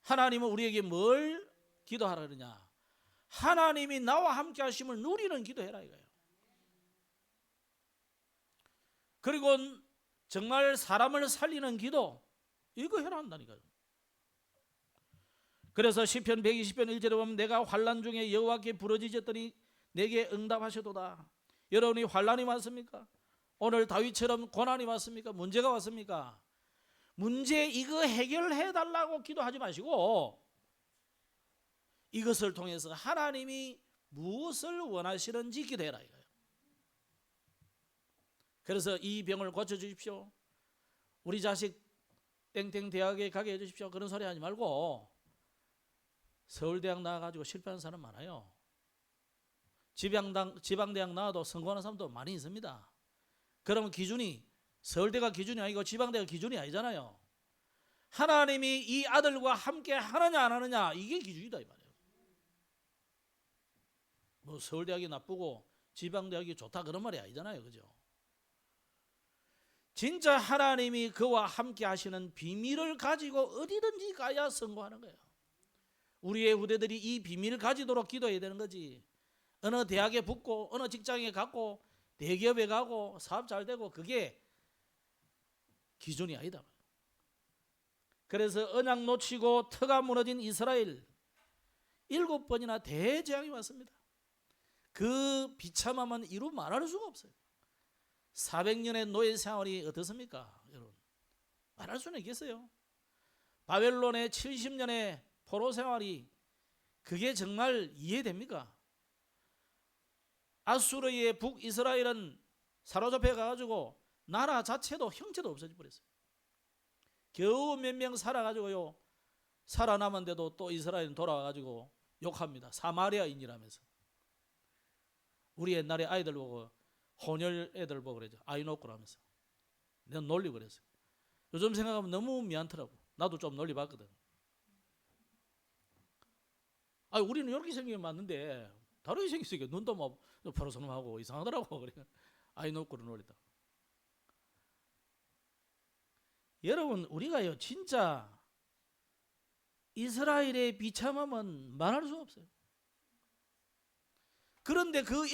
Speaker 1: 하나님은 우리에게 뭘 기도하라 그러냐? 하나님이 나와 함께 하심을 누리는 기도해라 이거예요. 그리고 정말 사람을 살리는 기도, 이거 해라 한다니까요. 그래서 시편 120편 1절에 보면 내가 환난 중에 여호와께 부르짖었더니 내게 응답하셔도다. 여러분이 환난이 왔습니까? 오늘 다윗처럼 고난이 왔습니까? 문제가 왔습니까? 문제 이거 해결해 달라고 기도하지 마시고 이것을 통해서 하나님이 무엇을 원하시는지 기도해라 이거예요. 그래서 이 병을 고쳐주십시오. 우리 자식 땡땡 대학에 가게 해주십시오. 그런 소리 하지 말고, 서울대학 나와가지고 실패하는 사람 많아요. 지방대학 나와도 성공하는 사람도 많이 있습니다. 그러면 기준이 서울대가 기준이 아니고 지방대가 기준이 아니잖아요. 하나님이 이 아들과 함께 하느냐 안 하느냐, 이게 기준이다 이 말이에요. 뭐 서울대학이 나쁘고 지방대학이 좋다 그런 말이 아니잖아요. 그죠? 진짜 하나님이 그와 함께 하시는 비밀을 가지고 어디든지 가야 성공하는 거예요. 우리의 후대들이 이 비밀을 가지도록 기도해야 되는 거지. 어느 대학에 붙고 어느 직장에 갔고 대기업에 가고 사업 잘 되고 그게 기준이 아니다. 그래서 언약 놓치고 터가 무너진 이스라엘 7번이나 대재앙이 왔습니다. 그 비참함은 이루 말할 수가 없어요. 400년의 노예 생활이 어떻습니까? 여러분, 말할 수는 있겠어요? 바벨론의 70년의 포로 생활이 그게 정말 이해됩니까? 아수르의 북이스라엘은 사로잡혀 가지고 나라 자체도 형체도 없어져 버렸어요. 겨우 몇 명 살아가지고요, 살아남은데도 또 이스라엘은 돌아와가지고 욕합니다. 사마리아인이라면서. 우리 옛날에 아이들 보고, 혼혈 애들 보고 그러죠. 아이 놓고 라면서. 내가 놀리고 그랬어요. 요즘 생각하면 너무 미안하더라고. 나도 좀 놀려봤거든. 우리는 이렇게 생기면 맞는데 다르게 생겼으니까 눈도 막 파로성하고 이상하더라고. 그래. 아이 놓고를 놀리다. 여러분, 우리가요 진짜 이스라엘의 비참함은 말할 수 없어요. 그런데 그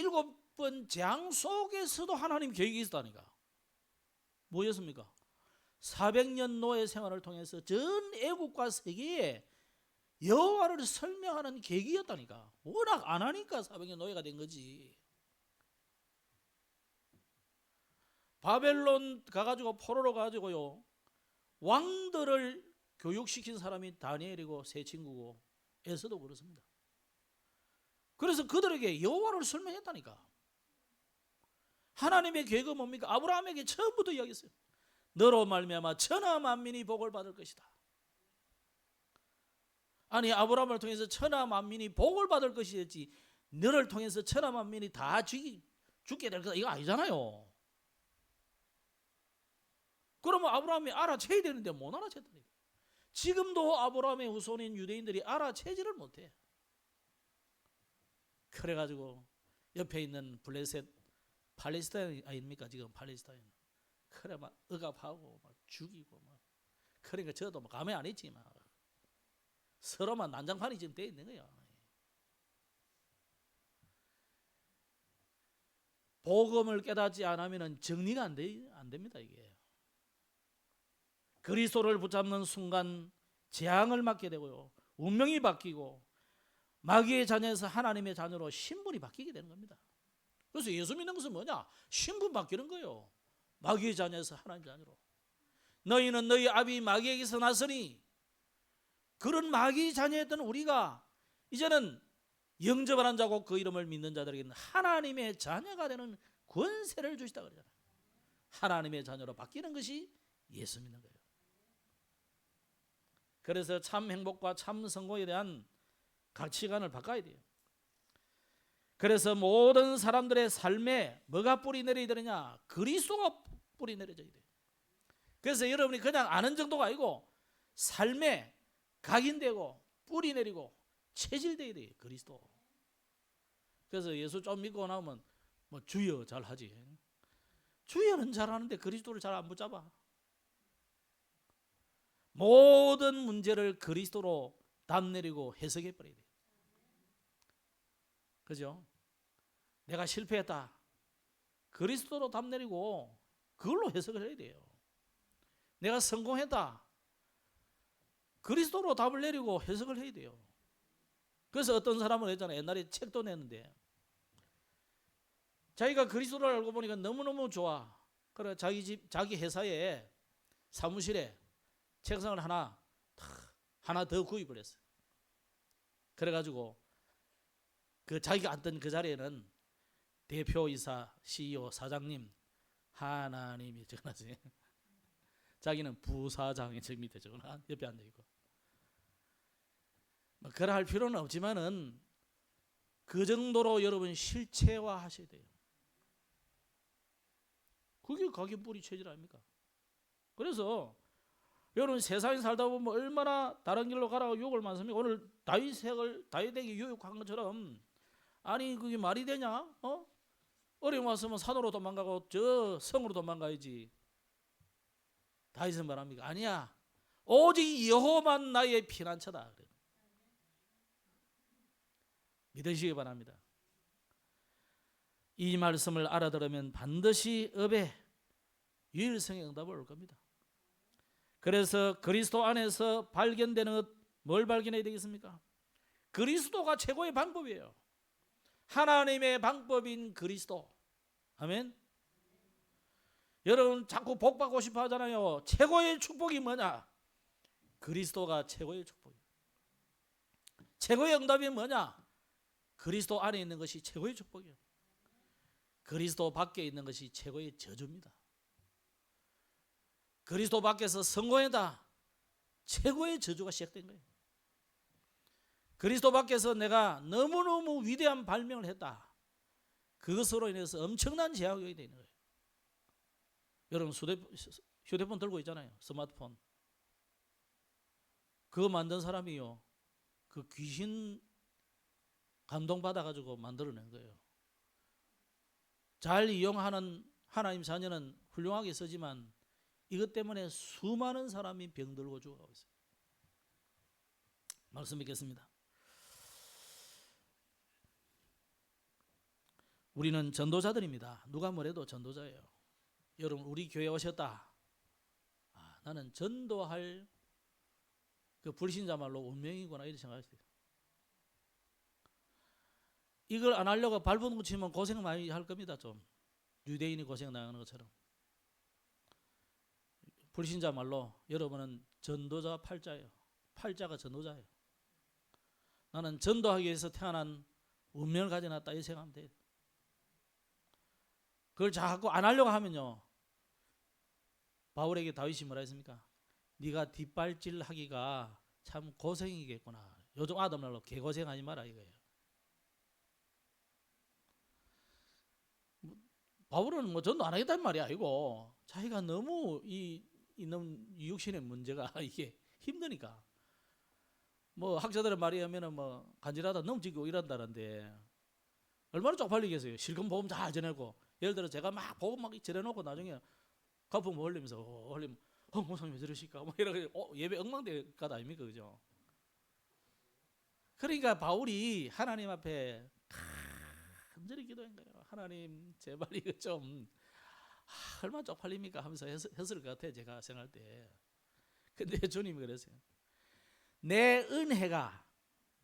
Speaker 1: 나쁜 재앙 속에서도 하나님 계획이 있었다니까. 뭐였습니까? 400년 노예 생활을 통해서 전 애국과 세계에 여호와를 설명하는 계기였다니까. 워낙 안 하니까 400년 노예가 된 거지. 바벨론 가가지고 포로로 가지고요, 왕들을 교육시킨 사람이 다니엘이고 세 친구고 에서도 그렇습니다. 그래서 그들에게 여호와를 설명했다니까. 하나님의 계획은 뭡니까? 아브라함에게 처음부터 이야기했어요. 너로 말미암아 천하 만민이 복을 받을 것이다. 아니, 아브라함을 통해서 천하 만민이 복을 받을 것이었지, 너를 통해서 천하 만민이 다 죽게 될 거다, 이거 아니잖아요. 그러면 아브라함이 알아채야 되는데 못 알아챘다니까. 지금도 아브라함의 후손인 유대인들이 알아채지를 못해. 그래가지고 옆에 있는 블레셋 팔레스타인 아닙니까? 지금 팔레스타인. 그래 막 억압하고 막 죽이고 막. 그러니까 저도 막 감에 안 있지만 서로만 난장판이 지금 돼 있는 거야. 복음을 깨닫지 않으면 정리가 안 됩니다, 이게. 그리스도를 붙잡는 순간 재앙을 맞게 되고요, 운명이 바뀌고 마귀의 자녀에서 하나님의 자녀로 신분이 바뀌게 되는 겁니다. 그래서 예수 믿는 것은 뭐냐? 신분 바뀌는 거예요. 마귀의 자녀에서 하나님의 자녀로. 너희는 너희 아비 마귀에게서 났으니, 그런 마귀의 자녀였던 우리가 이제는 영접하는 자고 그 이름을 믿는 자들에게는 하나님의 자녀가 되는 권세를 주시다 그러잖아요. 하나님의 자녀로 바뀌는 것이 예수 믿는 거예요. 그래서 참 행복과 참 성공에 대한 가치관을 바꿔야 돼요. 그래서 모든 사람들의 삶에 뭐가 뿌리 내려야 되느냐? 그리스도가 뿌리 내려져야 돼요. 그래서 여러분이 그냥 아는 정도가 아니고 삶에 각인되고 뿌리 내리고 체질돼야 돼요, 그리스도. 그래서 예수 좀 믿고 나오면 뭐 주여 잘 하지. 주여는 잘하는데 그리스도를 잘 안 붙잡아. 모든 문제를 그리스도로 답 내리고 해석해 버려야 돼요. 그죠? 내가 실패했다, 그리스도로 답 내리고 그걸로 해석을 해야 돼요. 내가 성공했다, 그리스도로 답을 내리고 해석을 해야 돼요. 그래서 어떤 사람은 했잖아요. 옛날에 책도 냈는데 자기가 그리스도를 알고 보니까 너무너무 좋아. 그래 자기 집, 자기 회사에 사무실에 책상을 하나 더 구입을 했어요. 그래가지고 그 자기가 앉던 그 자리에는 대표이사, CEO, 사장님, 하나님이 적어놨어요. 자기는 부사장이 저 밑에 적어놔, 옆에 앉아있고. 뭐 그럴 할 필요는 없지만은 그 정도로 여러분 실체화 하셔야 돼요. 그게 각인 뿌리 체질 아닙니까? 그래서 여러분 세상에 살다 보면 얼마나 다른 길로 가라고 욕을 많습니까? 오늘 다윗에게 유혹한 것처럼, 아니 그게 말이 되냐? 어려움 왔으면 산으로 도망가고 저 성으로 도망가야지. 다윗은 말합니까? 아니야, 오직 여호와만 나의 피난처다. 믿으시기 바랍니다. 이 말씀을 알아들으면 반드시 업의 유일성의 응답을 올 겁니다. 그래서 그리스도 안에서 발견되는 것, 뭘 발견해야 되겠습니까? 그리스도가 최고의 방법이에요. 하나님의 방법인 그리스도. 아멘. 여러분 자꾸 복 받고 싶어 하잖아요. 최고의 축복이 뭐냐? 그리스도가 최고의 축복이에요. 최고의 응답이 뭐냐? 그리스도 안에 있는 것이 최고의 축복이에요. 그리스도 밖에 있는 것이 최고의 저주입니다. 그리스도 밖에서 성공했다, 최고의 저주가 시작된 거예요. 그리스도 밖에서 내가 너무너무 위대한 발명을 했다, 그것으로 인해서 엄청난 제약이 되는 거예요. 여러분 휴대폰 들고 있잖아요. 스마트폰. 그거 만든 사람이요, 그 귀신 감동받아가지고 만들어낸 거예요. 잘 이용하는 하나님 자녀는 훌륭하게 쓰지만 이것 때문에 수많은 사람이 병들고 죽어가고 있어요. 말씀 읽겠습니다. 우리는 전도자들입니다. 누가 뭐래도 전도자예요. 여러분 우리 교회 오셨다. 나는 전도할 그 불신자 말로 운명이구나 이렇게 생각했어요. 이걸 안 하려고 발버둥 치면 고생 많이 할 겁니다. 좀 유대인이 고생 당하는 것처럼. 불신자 말로 여러분은 전도자 팔자예요. 팔자가 전도자예요. 나는 전도하기 위해서 태어난 운명을 가져놨다 이 생각하면 돼요. 그걸 자꾸 안 하려고 하면요, 바울에게 다윗이 뭐라 했습니까? 네가 뒷발질 하기가 참 고생이겠구나. 요즘 아담날로 개고생하지 마라 이거예요. 바울은 뭐 전도 안 하겠다는 말이 아니고 자기가 너무 이놈 육신의 문제가 이게 힘드니까, 뭐 학자들의 말에 의하면은 뭐 간지러다 넘치고 이런다는데 얼마나 쪽팔리겠어요. 실컷 복음 잘 전하고, 예를 들어 제가 막 복음 막 전해놓고 나중에 거품 흘리면서 흘리면 목사님 왜 저러실까 뭐 이렇게 예배 엉망될 것 아닙니까, 그죠? 그러니까 바울이 하나님 앞에 간절히 기도한 거예요. 하나님 제발 이거 좀 얼마나 쪽팔립니까 하면서 했을 것 같아요, 제가 생각할 때. 근데 주님이 그랬어요. 내 은혜가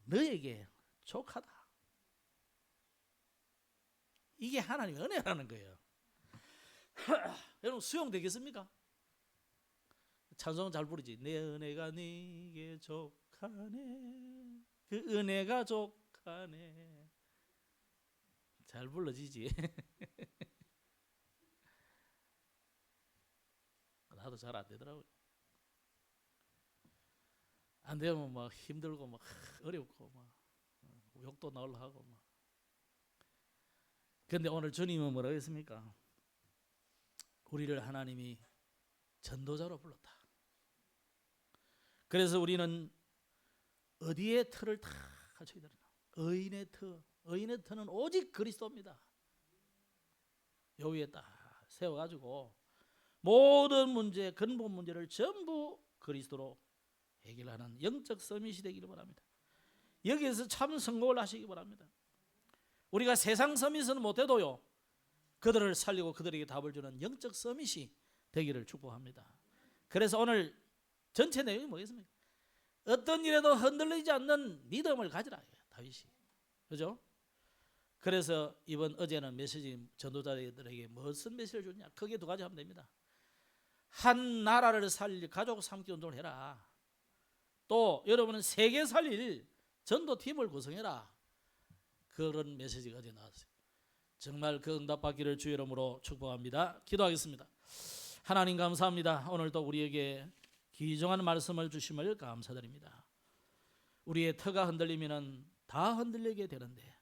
Speaker 1: 너에게 족하다. 이게 하나님의 은혜라는 거예요. 여러분 수용되겠습니까? 찬송 잘 부르지. 내 은혜가 네게 족하네. 그 은혜가 족하네. 잘 불러지지. 나도 잘 안 되더라고요. 안 되면 막 힘들고 막 어렵고 막 욕도 나오려고 하고 막. 그런데 오늘 주님은 뭐라고 했습니까? 우리를 하나님이 전도자로 불렀다. 그래서 우리는 어디에 틀을 다 갖춰야 되나? 의인의 터. 의인의 터는 오직 그리스도입니다. 요 위에 딱 세워가지고 모든 문제, 근본 문제를 전부 그리스도로 해결하는 영적 서밋이 되기를 바랍니다. 여기에서 참 성공을 하시기 바랍니다. 우리가 세상 서밋은 못해도요, 그들을 살리고 그들에게 답을 주는 영적 서밋이 되기를 축복합니다. 그래서 오늘 전체 내용이 뭐겠습니까? 어떤 일에도 흔들리지 않는 믿음을 가지라, 다윗이. 그죠? 그래서 이번 어제는 메시지 전도자들에게 무슨 메시지를 주냐? 크게 두 가지 하면 됩니다. 한 나라를 살릴 가족 삼기 운동을 해라. 또 여러분은 세계 살릴 전도팀을 구성해라. 그런 메시지가 어제 나왔어요. 정말 그 응답받기를 주의 이름으로 축복합니다. 기도하겠습니다. 하나님 감사합니다. 오늘도 우리에게 귀중한 말씀을 주심을 감사드립니다. 우리의 터가 흔들리면 다 흔들리게 되는데,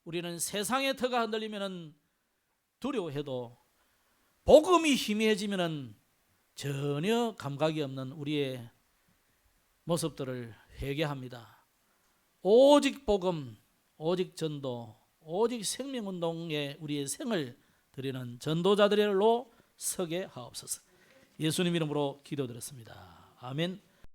Speaker 1: 우리는 세상의 터가 흔들리면 두려워해도 복음이 희미해지면 전혀 감각이 없는 우리의 모습들을 회개합니다. 오직 복음, 오직 전도, 오직 생명운동에 우리의 생을 드리는 전도자들로 서게 하옵소서. 예수님 이름으로 기도드렸습니다. 아멘.